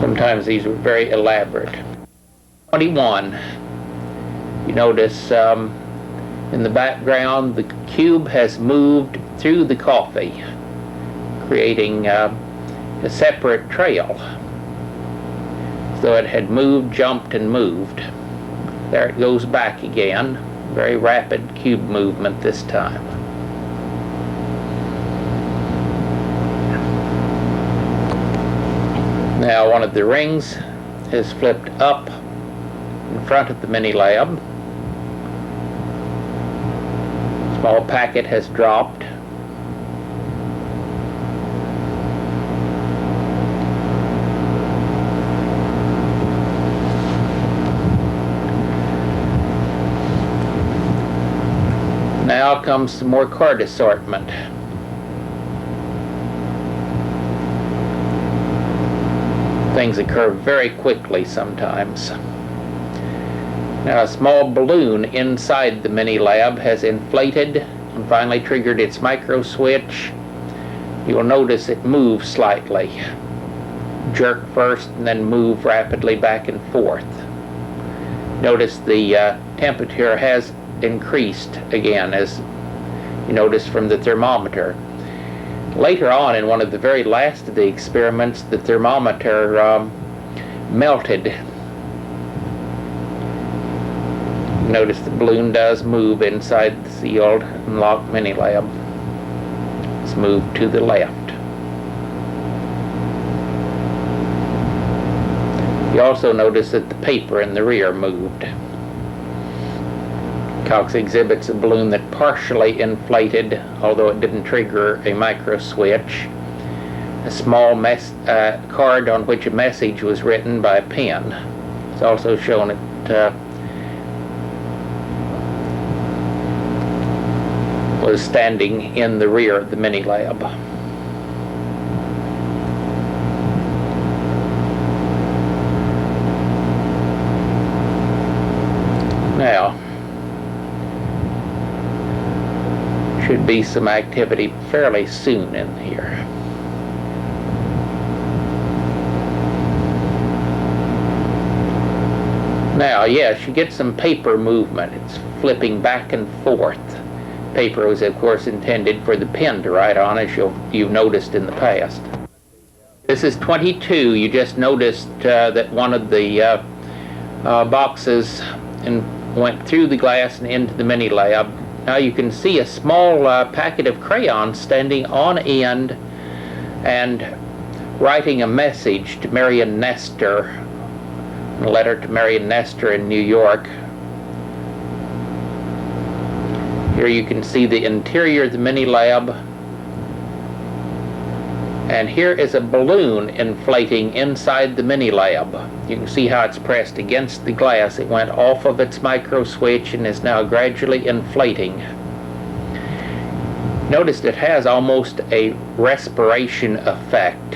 Sometimes these were very elaborate. 21, you notice in the background the cube has moved through the coffee, creating a separate trail. So it had moved, jumped, and moved. There it goes back again. Very rapid cube movement this time. Now one of the rings is flipped up in front of the mini lab. Small packet has dropped. Now comes some more card assortment. Things occur very quickly sometimes. Now a small balloon inside the mini lab has inflated and finally triggered its micro switch. You'll notice it moves slightly. Jerk first and then move rapidly back and forth. Notice the temperature has increased again, as you notice from the thermometer. Later on, in one of the very last of the experiments, the thermometer melted. Notice the balloon does move inside the sealed and locked mini lab. It's moved to the left. You also notice that the paper in the rear moved. Cox exhibits a balloon that partially inflated, although it didn't trigger a micro switch. A small card on which a message was written by pen. It's also shown it was standing in the rear of the mini lab. Now, should be some activity fairly soon in here. Now, yes, you get some paper movement. It's flipping back and forth. Paper was, of course, intended for the pen to write on, as you've noticed in the past. This is 22. You just noticed that one of the boxes went through the glass and into the mini lab. Now you can see a small packet of crayons standing on end and writing a message to Marion Nestor, a letter to Marion Nestor in New York. Here you can see the interior of the mini lab, and here is a balloon inflating inside the mini lab. You can see how it's pressed against the glass. It went off of its micro switch and is now gradually inflating. Notice it has almost a respiration effect,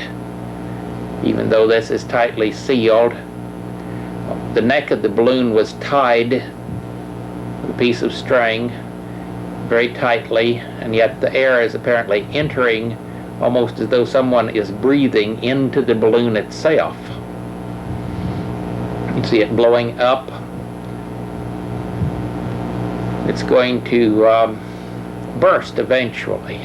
even though this is tightly sealed. The neck of the balloon was tied with a piece of string very tightly, and yet the air is apparently entering almost as though someone is breathing into the balloon itself. You see it blowing up. It's going to burst eventually.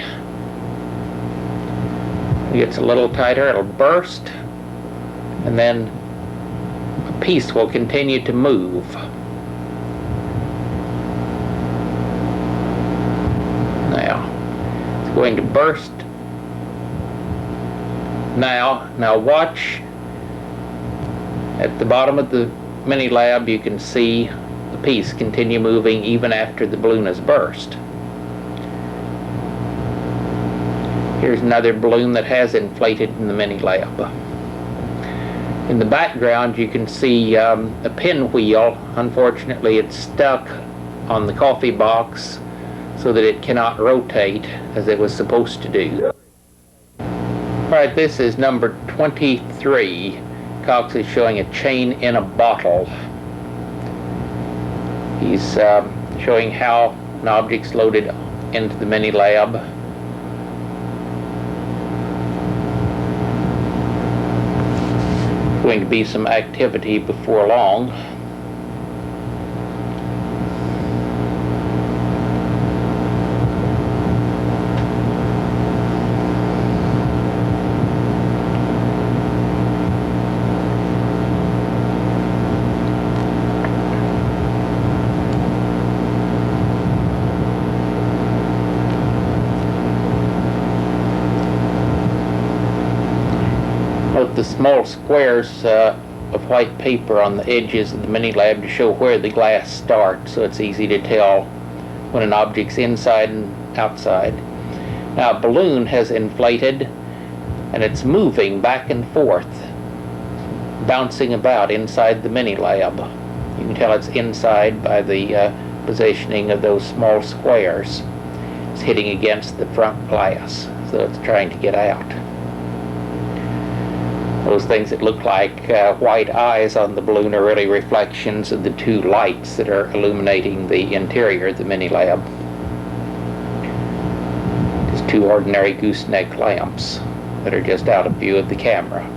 It gets a little tighter, it'll burst, and then a piece will continue to move. Now, it's going to burst. Now watch. At the bottom of the mini lab, you can see the piece continue moving even after the balloon has burst. Here's another balloon that has inflated in the mini lab. In the background, you can see a pinwheel. Unfortunately, it's stuck on the coffee box so that it cannot rotate as it was supposed to do. Alright, this is number 23. Cox is showing a chain in a bottle. He's showing how an object's loaded into the mini lab. Going to be some activity before long. Note the small squares of white paper on the edges of the mini lab to show where the glass starts, so it's easy to tell when an object's inside and outside. Now a balloon has inflated and it's moving back and forth, bouncing about inside the mini lab. You can tell it's inside by the positioning of those small squares. It's hitting against the front glass, so it's trying to get out. Those things that look like white eyes on the balloon are really reflections of the two lights that are illuminating the interior of the mini-lab. Just two ordinary gooseneck lamps that are just out of view of the camera.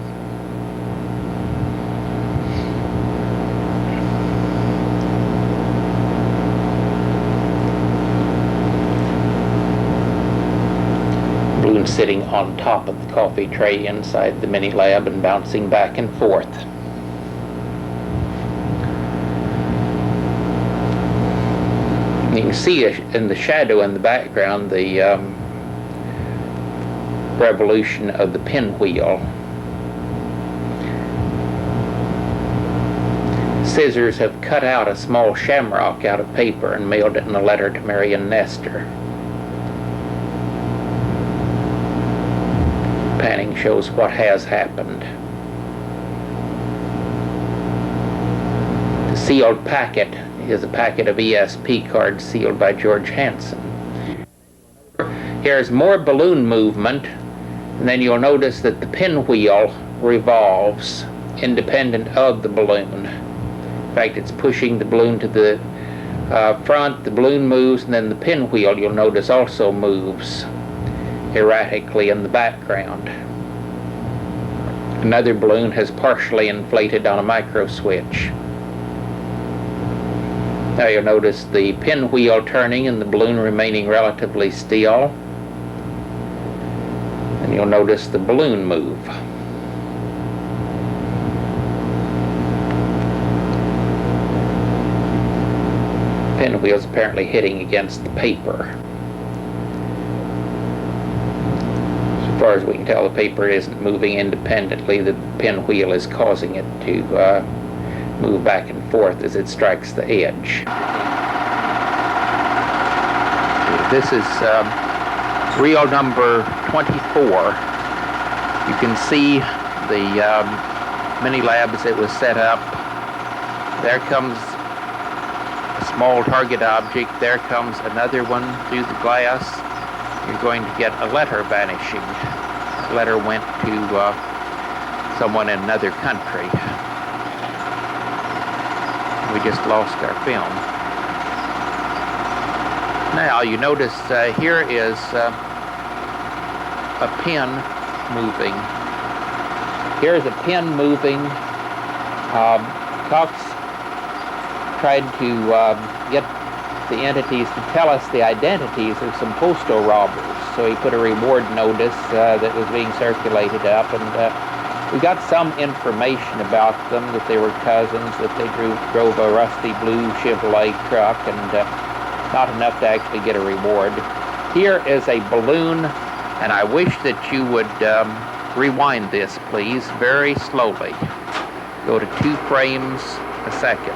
Balloon sitting on top of the coffee tray inside the mini lab and bouncing back and forth. You can see in the shadow in the background the revolution of the pinwheel. Scissors have cut out a small shamrock out of paper and mailed it in a letter to Marion Nestor. Panning shows what has happened. The sealed packet is a packet of ESP cards sealed by George Hansen. Here's more balloon movement, and then you'll notice that the pinwheel revolves independent of the balloon. In fact, it's pushing the balloon to the front, the balloon moves, and then the pinwheel, you'll notice, also moves erratically in the background. Another balloon has partially inflated on a micro switch. Now you'll notice the pinwheel turning and the balloon remaining relatively still. And you'll notice the balloon move. Pinwheel's apparently hitting against the paper. As far as we can tell, the paper isn't moving independently. The pinwheel is causing it to move back and forth as it strikes the edge. This is reel number 24. You can see the mini lab as it was set up. There comes a small target object. There comes another one through the glass. You're going to get a letter vanishing. The letter went to someone in another country. We just lost our film. Now you notice here is a pin moving. Here's a pin moving. Cox tried to get the entities to tell us the identities of some postal robbers. So he put a reward notice that was being circulated up, and we got some information about them, that they were cousins, that they drove a rusty blue Chevrolet truck, and not enough to actually get a reward. Here is a balloon, and I wish that you would rewind this, please, very slowly. Go to 2 frames a second.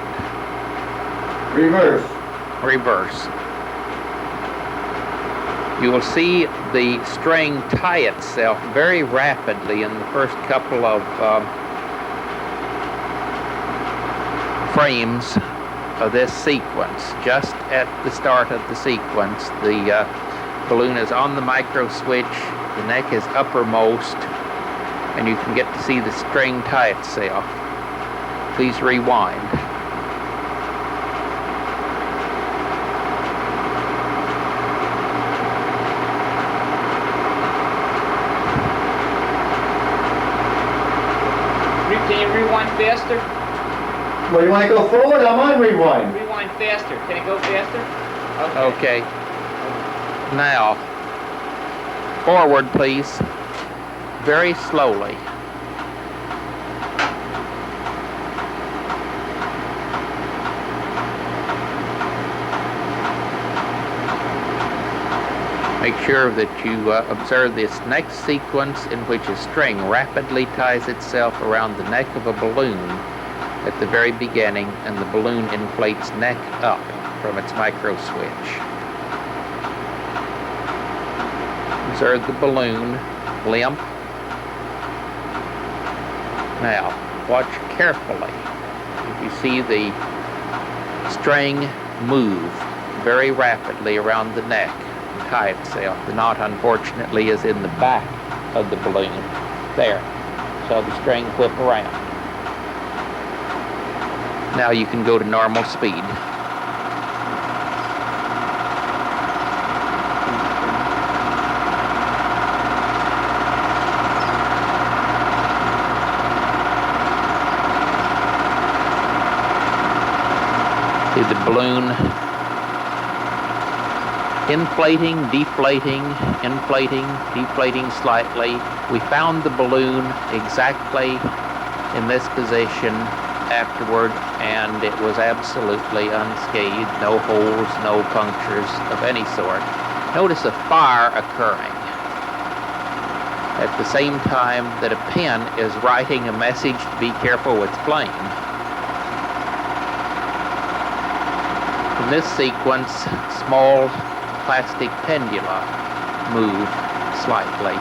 Reverse. Reverse. You will see the string tie itself very rapidly in the first couple of frames of this sequence. Just at the start of the sequence, the balloon is on the micro switch, the neck is uppermost, and you can get to see the string tie itself. Please rewind. Can you rewind faster? Well, you want to go forward? I'm on rewind. Rewind faster. Can it go faster? Okay. Now, forward, please. Very slowly. Make sure that you observe this next sequence in which a string rapidly ties itself around the neck of a balloon at the very beginning, and the balloon inflates neck up from its micro switch. Observe the balloon limp. Now, watch carefully. You see the string move very rapidly around the neck. tie itself. The knot, unfortunately, is in the back of the balloon. There. So the string whip around. Now you can go to normal speed. See the balloon inflating, deflating, inflating, deflating slightly. We found the balloon exactly in this position afterward, and it was absolutely unscathed. No holes, no punctures of any sort. Notice a fire occurring at the same time that a pen is writing a message to be careful with flame. In this sequence, small plastic pendula move slightly.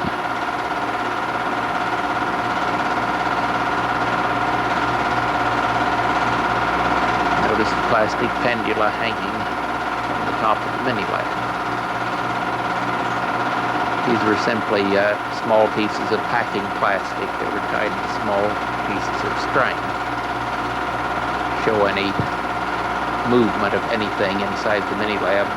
Notice the plastic pendula hanging on the top of the mini lamp. These were simply small pieces of packing plastic that were tied to small pieces of string. Show any movement of anything inside the mini lab.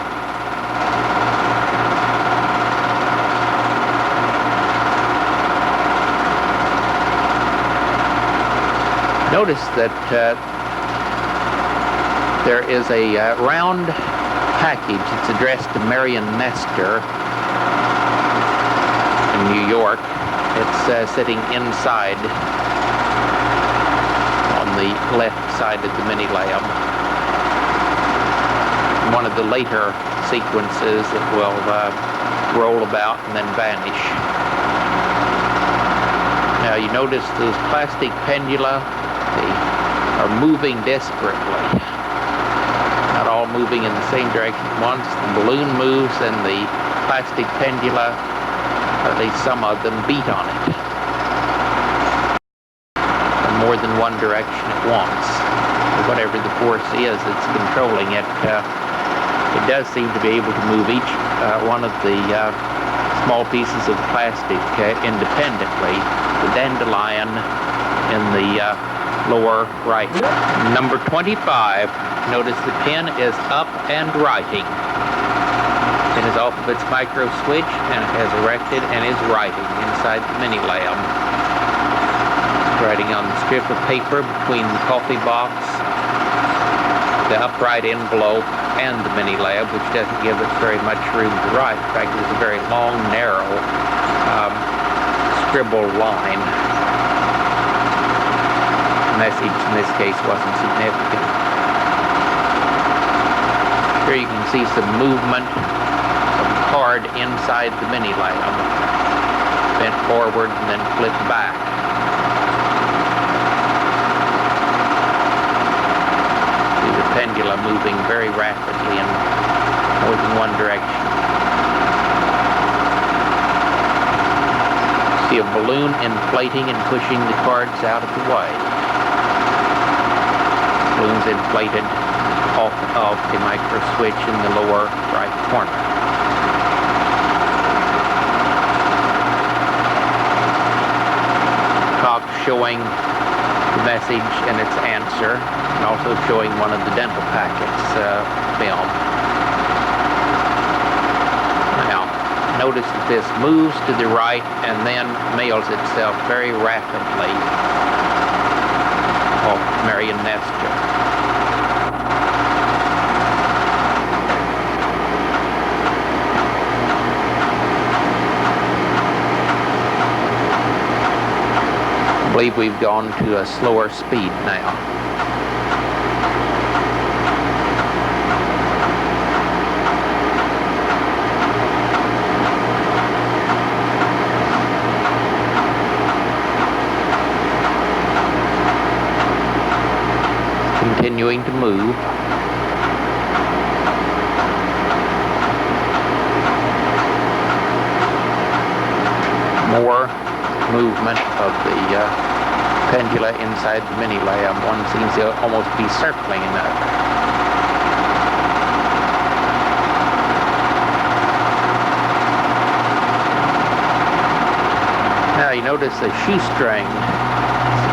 Notice that there is a round package. It's addressed to Marion Nestor in New York. It's sitting inside on the left side of the mini lab. In one of the later sequences, it will roll about and then vanish. Now you notice those plastic pendula, they are moving desperately. Not all moving in the same direction at once. The balloon moves and the plastic pendula, or at least some of them, beat on it in more than one direction at once. Whatever the force is that's controlling it, it does seem to be able to move each one of the small pieces of plastic independently. The dandelion in the lower right. Number 25, notice the pen is up and writing. It is off of its micro switch and has erected and is writing inside the mini lab. Writing on the strip of paper between the coffee box, the upright envelope, and the mini lab, which doesn't give it very much room to write. In fact, it's a very long, narrow scribble line. The message in this case wasn't significant. Here you can see some movement of the card inside the mini lab. Bent forward and then flipped back. See the pendula moving very rapidly in more than one direction. See a balloon inflating and pushing the cards out of the way. Balloons inflated off of the micro switch in the lower right corner. Cock showing the message and its answer, and also showing one of the dental packets film. Now, notice that this moves to the right and then mails itself very rapidly off Marion Nestor. I believe we've gone to a slower speed now. Continuing to move. More movement of the pendula inside the mini lab. One seems to almost be circling another. notice a shoestring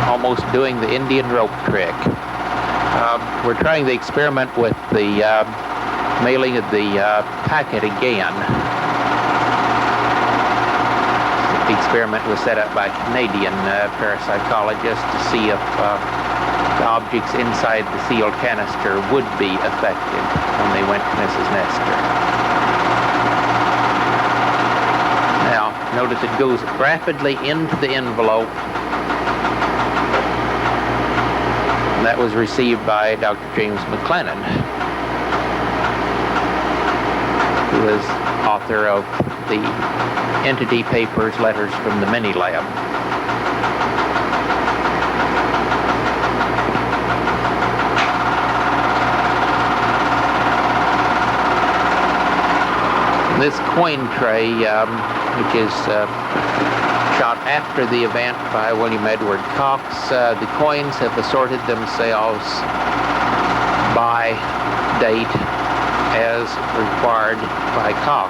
almost doing the Indian rope trick. We're trying the experiment with the mailing of the packet again. The experiment was set up by a Canadian parapsychologist to see if the objects inside the sealed canister would be effective when they went to Mrs. Nestor. Now, notice it goes rapidly into the envelope. And that was received by Dr. James McLennan, who is author of the Entity Papers, Letters from the Mini-Lab. This coin tray, which is shot after the event by William Edward Cox, the coins have assorted themselves by date as required by Cox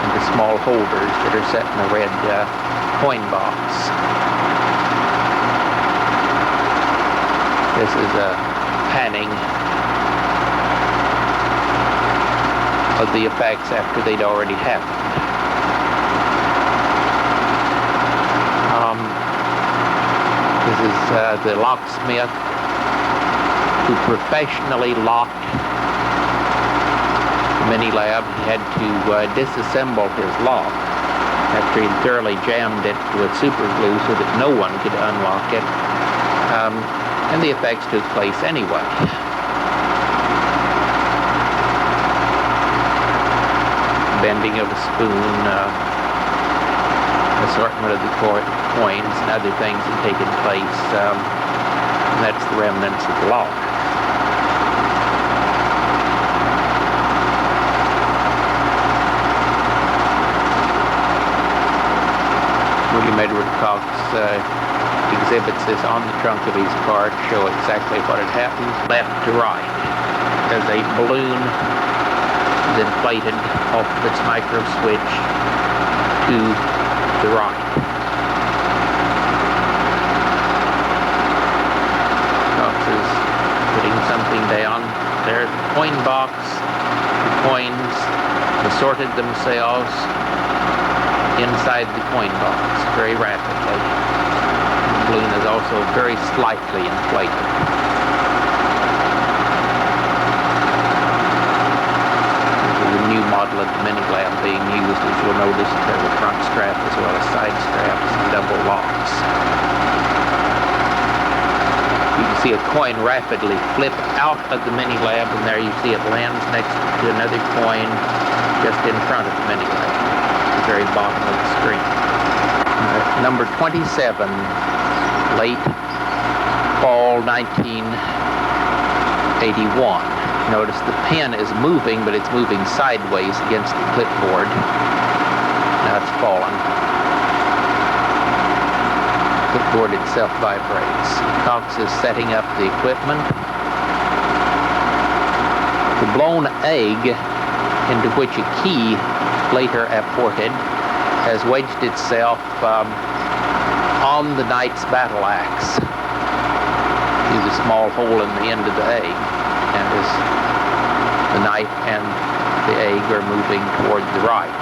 into small holders that are set in a red coin box. This is a panning of the effects after they'd already happened. This is the locksmith who professionally locked the mini-lab. He had to disassemble his lock after he'd thoroughly jammed it with super glue so that no one could unlock it. And the effects took place anyway. Bending of a spoon, assortment of the coins and other things had taken place. And that's the remnants of the lock. William Edward Cox exhibits this on the trunk of his car to show exactly what had happened, left to right, as a balloon is inflated off of its micro switch to the right. Cox is putting something down. There's the coin box. The coins assorted themselves inside the coin box very rapidly. The balloon is also very slightly inflated. New model of the mini-lab being used, as you'll notice. It has a front strap as well as side straps and double locks. You can see a coin rapidly flip out of the mini-lab, and there you see it lands next to another coin just in front of the mini-lab, at the very bottom of the screen. Number 27, late fall 1981. Notice the pen is moving, but it's moving sideways against the clipboard. Now it's fallen. The clipboard itself vibrates. Cox is setting up the equipment. The blown egg, into which a key later apported, has wedged itself on the knight's battle axe through the small hole in the end of the egg. And as the knight and the egg are moving toward the right.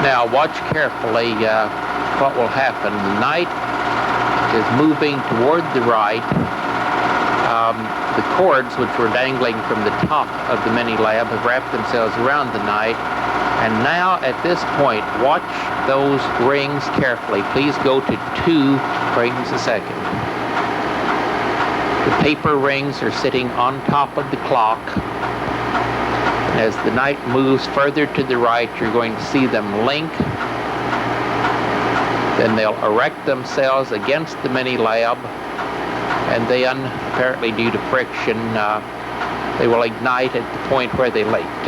Now watch carefully what will happen. The knight is moving toward the right. The cords, which were dangling from the top of the mini-lab, have wrapped themselves around the knight. And now at this point, watch those rings carefully. Please go to 2 rings a second. The paper rings are sitting on top of the clock. As the knight moves further to the right, you're going to see them link Then they'll erect themselves against the mini-lab, and then, apparently due to friction, they will ignite at the point where they linked.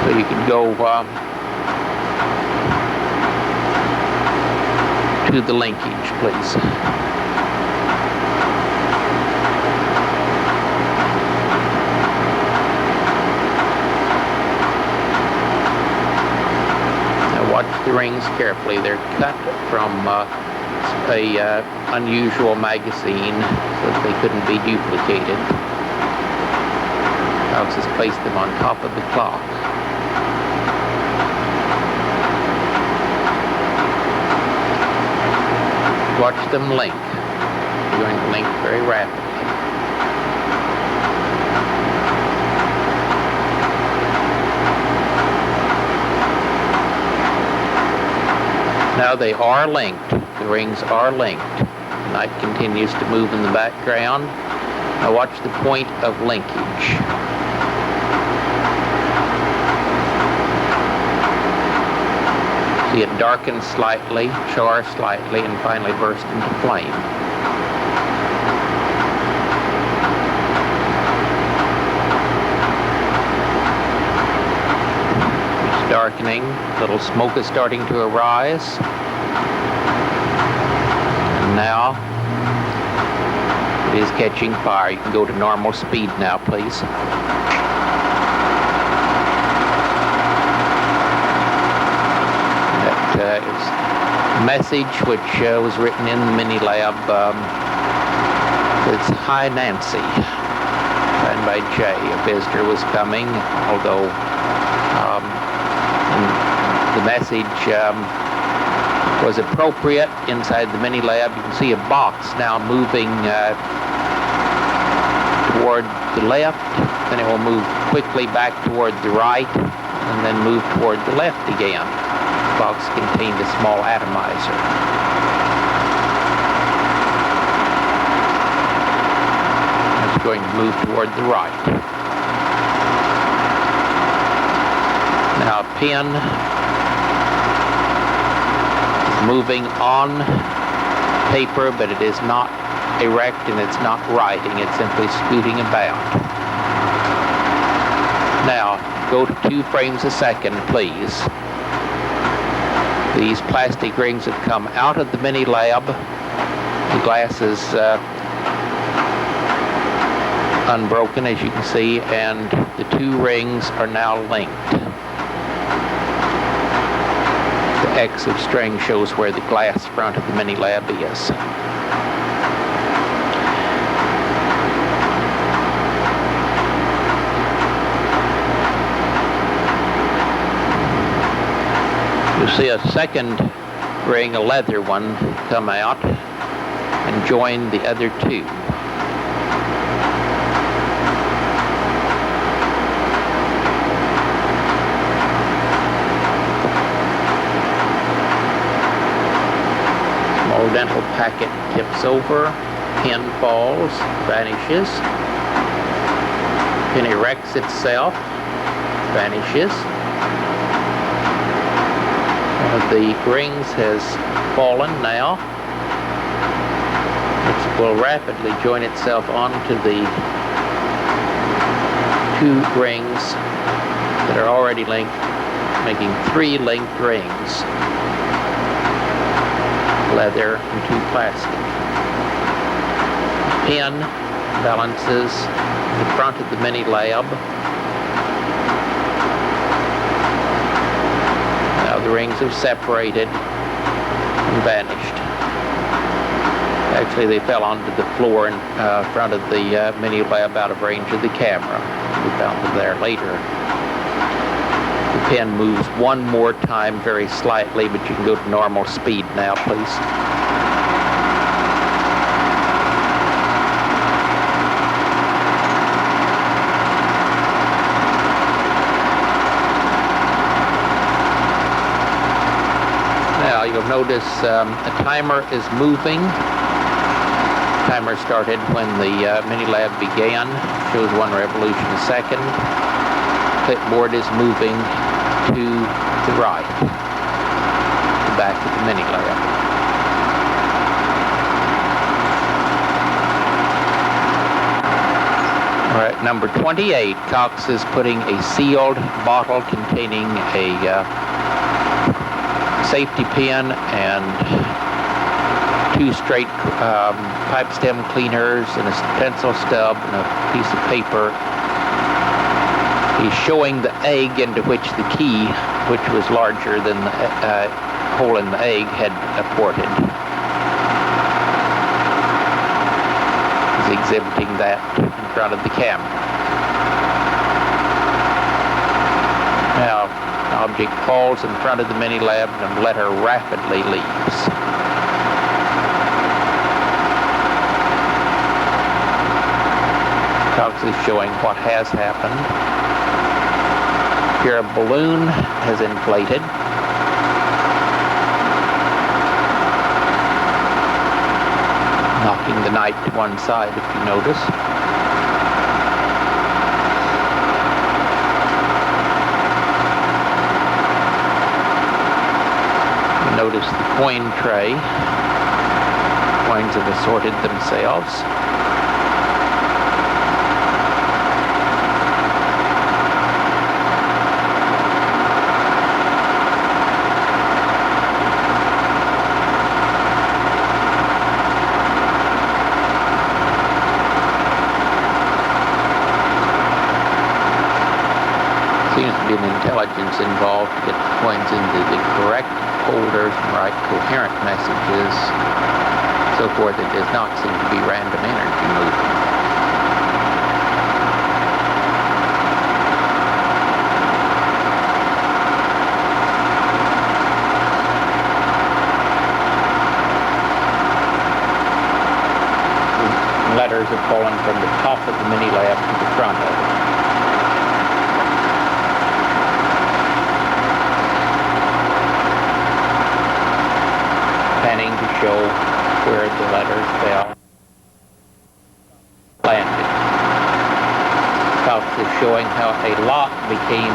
So you can go to the linkage, please. Watch the rings carefully. They're cut from a unusual magazine so that they couldn't be duplicated. Alex has placed them on top of the clock. Watch them link. They're going to link very rapidly. Now they are linked. The rings are linked. The knife continues to move in the background. Now watch the point of linkage. See it darken slightly, char slightly, and finally burst into flame. Darkening, little smoke is starting to arise. And now it is catching fire. You can go to normal speed now, please. That is a message which was written in the mini-lab. It's "Hi Nancy," signed by Jay. A visitor was coming, although the message was appropriate inside the mini-lab. You can see a box now moving toward the left, then it will move quickly back toward the right, and then move toward the left again. The box contained a small atomizer. It's going to move toward the right. Now a pin is moving on paper, but it is not erect and it's not writing, it's simply scooting about. Now go to 2 frames a second, please. These plastic rings have come out of the mini-lab. The glass is unbroken, as you can see, and the 2 rings are now linked. The X of string shows where the glass front of the mini-lab is. You see a second ring, a leather one, come out and join the other 2. Dental packet tips over, pin falls, vanishes, pin erects itself, vanishes. One of the rings has fallen now. It will rapidly join itself onto the 2 rings that are already linked, making 3 linked rings. Leather and 2 plastic. Pin balances the front of the mini-lab. Now the rings have separated and vanished. Actually, they fell onto the floor in front of the mini-lab, out of range of the camera. We found them there later. The pen moves one more time very slightly, but you can go to normal speed now, please. Now you'll notice a timer is moving. Timer started when the mini-lab began. Shows 1 revolution a second. Clipboard is moving to the right, the back of the mini lab. All right, number 28, Cox is putting a sealed bottle containing a safety pin and 2 straight pipe stem cleaners and a pencil stub and a piece of paper. He's showing the egg into which the key, which was larger than the hole in the egg, had ported. He's exhibiting that in front of the camera. Now, the object falls in front of the mini lab and the letter rapidly leaves. Cox is showing what has happened. Here a balloon has inflated. Knocking the knight to one side, if you notice. You notice the coin tray. Coins have assorted themselves. Seems to be an intelligence involved to get the coins into the correct holders and write coherent messages, so forth. It does not seem to be random energy movement. The letters have fallen from the top of the mini lab to the front of it. Panning to show where the letters fell. Landed. Cox is showing how a lock became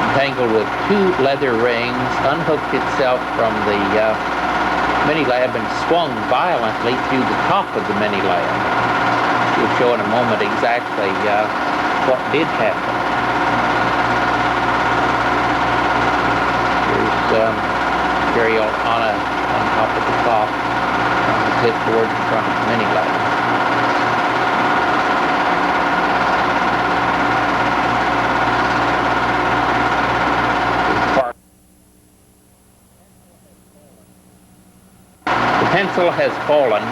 entangled with 2 leather rings, unhooked itself from the mini lab and swung violently through the top of the mini lab. We'll show in a moment exactly what did happen. Here's material on top of the clock on the clipboard in front of the mini lab. The pencil has fallen.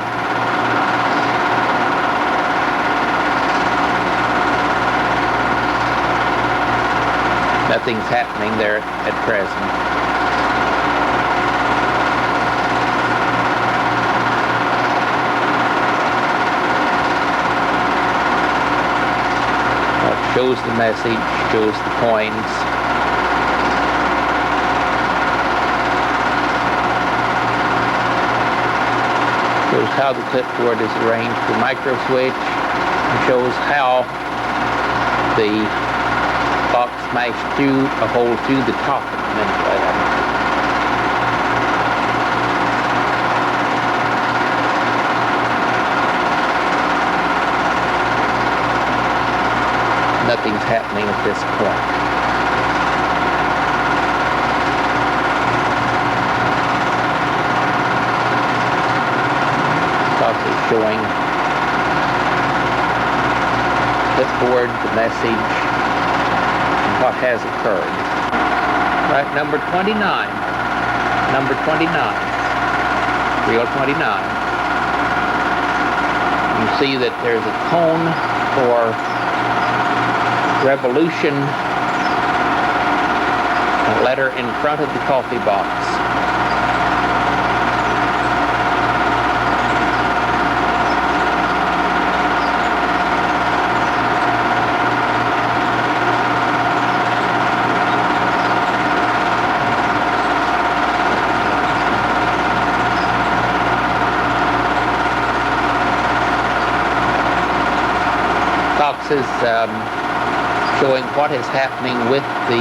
Nothing's happening there at present. Shows the message, shows the coins. Shows how the clipboard is arranged for micro switch, and shows how the box smashed through a hole through the top of the mini lab. Nothing's happening at this point. Cox is showing clipboard, the message, and what has occurred. Right, number 29. Number 29. Reel 29. You see that there's a cone for revolution, a letter in front of the coffee box. Cox is showing what is happening with the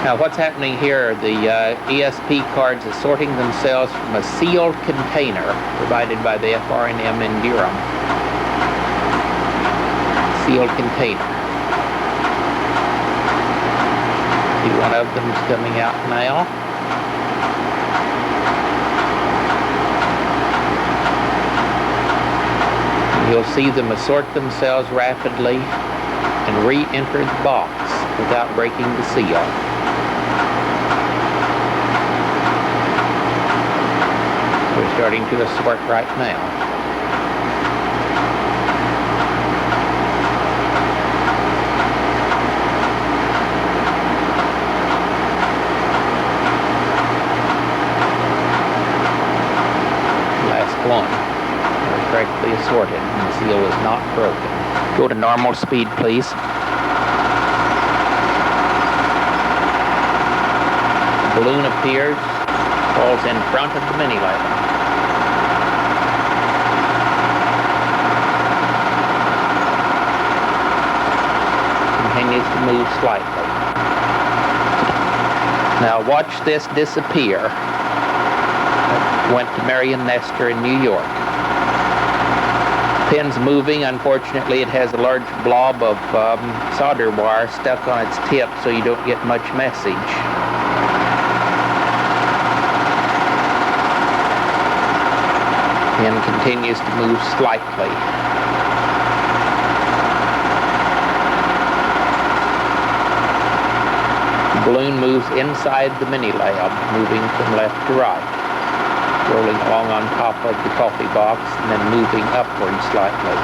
Now what's happening here are the ESP cards assorting themselves from a sealed container provided by the FRNM in Durham. Sealed container. See, one of them is coming out now. You'll see them assort themselves rapidly and re-enter the box without breaking the seal. We're starting to assort right now. Last one. Correctly assorted, and the seal is not broken. Go to normal speed, please. The balloon appears, falls in front of the mini light. Continues to move slightly. Now watch this disappear. Went to Marion Nestor in New York. Pin's moving. Unfortunately, it has a large blob of solder wire stuck on its tip, so you don't get much message. Pin continues to move slightly. The balloon moves inside the mini lab, moving from left to right, rolling along on top of the coffee box and then moving upward slightly.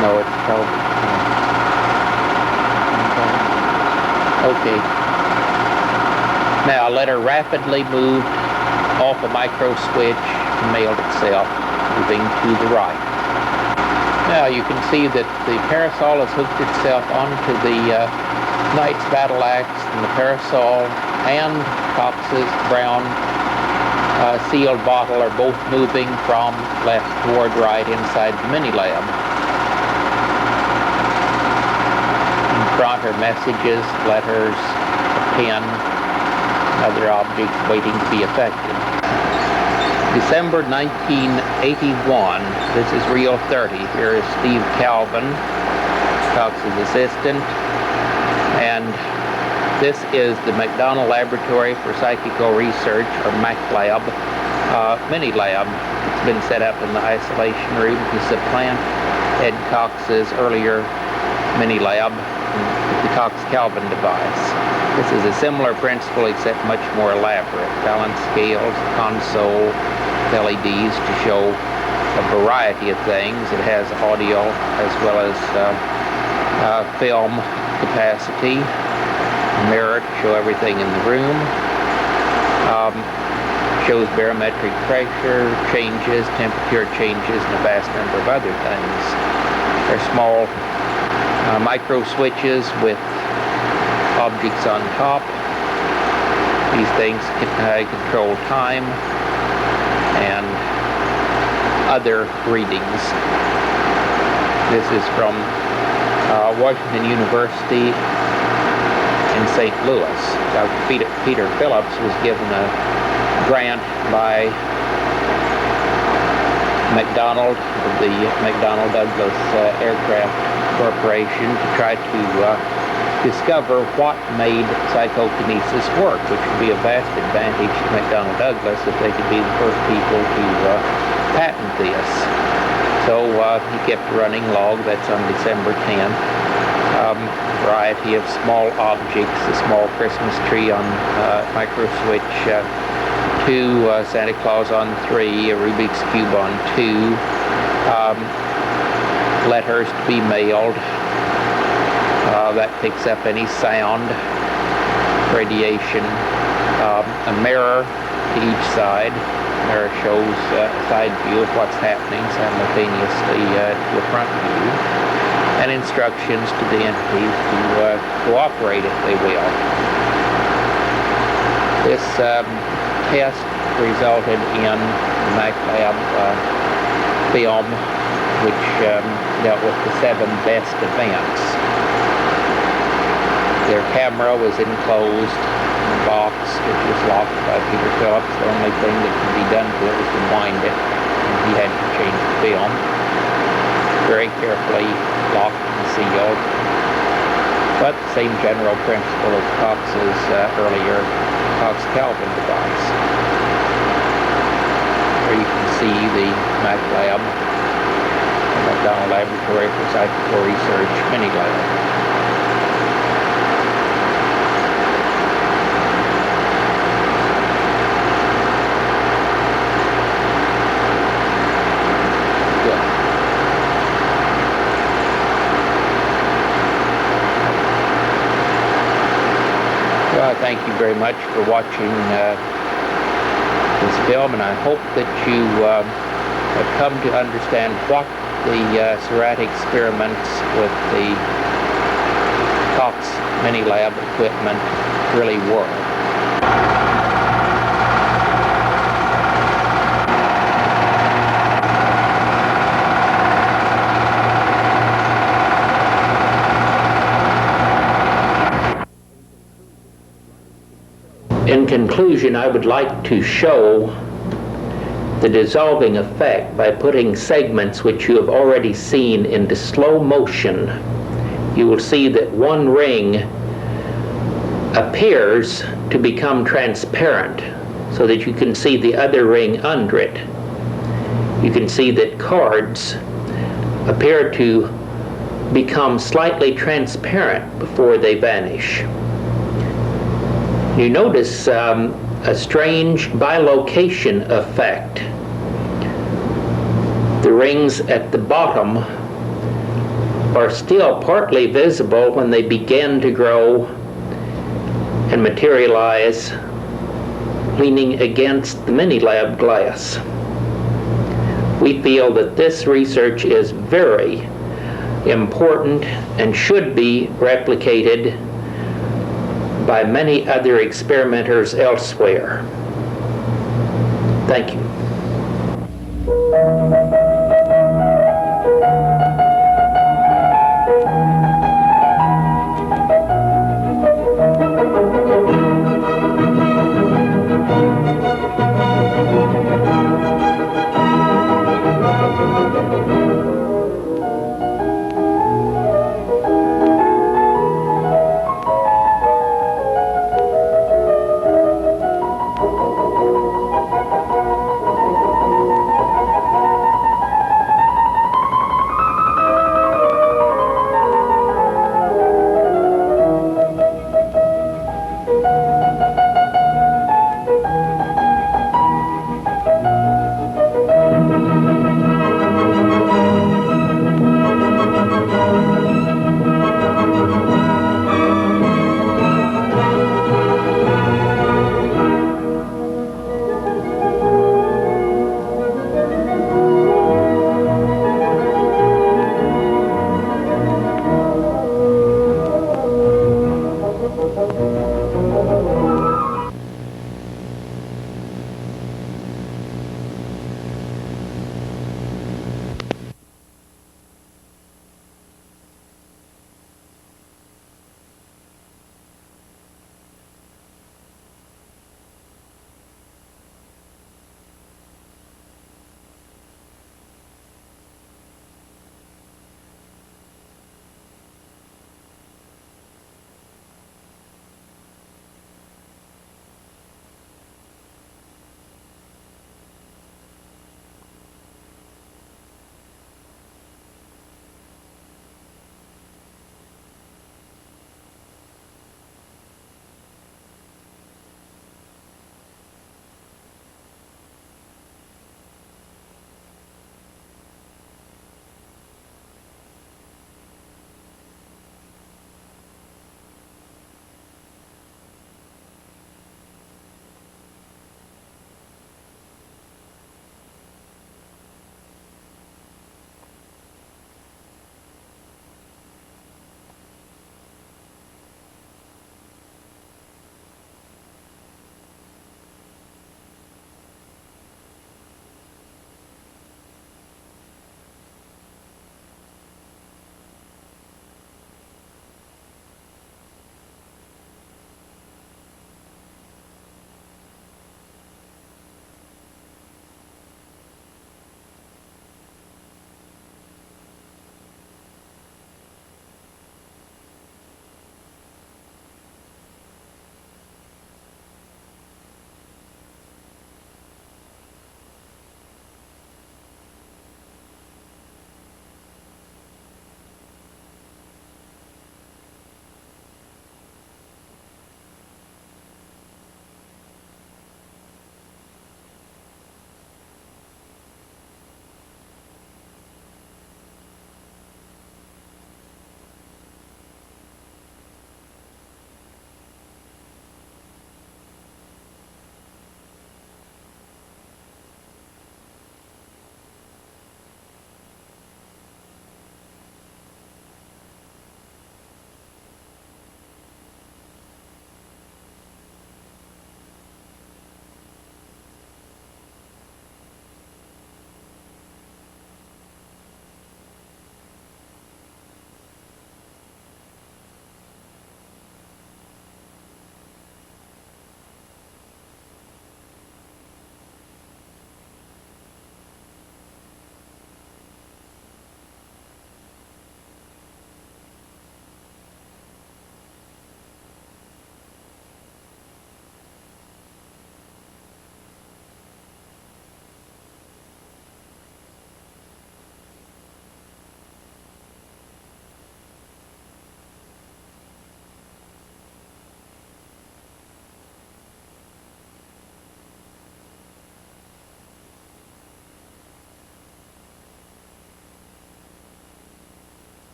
No, it's probably... Okay. Now let her rapidly move off a micro switch and mailed itself, moving to the right. Now you can see that the parasol has hooked itself onto the Knight's battle axe, and the parasol and Cox's brown sealed bottle are both moving from left toward right inside the mini lab. Front are messages, letters, a pen, other objects waiting to be affected. December 1981, this is reel 30. Here is Steve Calvin, Cox's assistant, and this is the McDonald Laboratory for Psychical Research, or MacLab, mini lab. It's been set up in the isolation room to supplant Ed Cox's earlier mini lab, the Cox-Calvin device. This is a similar principle except much more elaborate. Balance scales, console, LEDs to show a variety of things. It has audio as well as film capacity, mirror to show everything in the room, shows barometric pressure changes, temperature changes, and a vast number of other things. They're small micro switches with objects on top. These things can control time and other readings. This is from Washington University in St. Louis. Dr. Peter Phillips was given a grant by McDonald, the McDonnell Douglas Aircraft Corporation, to try to discover what made psychokinesis work, which would be a vast advantage to McDonnell Douglas if they could be the first people to patent this. So he kept a running log. That's on December 10th. Variety of small objects, a small Christmas tree on micro switch 2, Santa Claus on 3, a Rubik's Cube on 2, letters to be mailed. That picks up any sound, radiation, a mirror to each side, There shows a side view of what's happening simultaneously to a front view, and instructions to the entities to cooperate if they will. This test resulted in the MacLab film, which dealt with the 7 best events. Their camera was enclosed in a box, which was locked by Peter Phillips. The only thing that could be done to it was to wind it, and he had to change the film. Very carefully locked and sealed, but the same general principle of Cox's earlier Cox-Calvin device. Here you can see the MacLab, the McDonald Laboratory for Psychical Research mini lab. Thank you very much for watching this film, and I hope that you have come to understand what the SORRAT experiments with the Cox Mini Lab equipment really were. In conclusion, I would like to show the dissolving effect by putting segments which you have already seen into slow motion. You will see that one ring appears to become transparent so that you can see the other ring under it. You can see that cards appear to become slightly transparent before they vanish. You notice a strange bilocation effect. The rings at the bottom are still partly visible when they begin to grow and materialize leaning against the mini-lab glass. We feel that this research is very important and should be replicated by many other experimenters elsewhere. Thank you.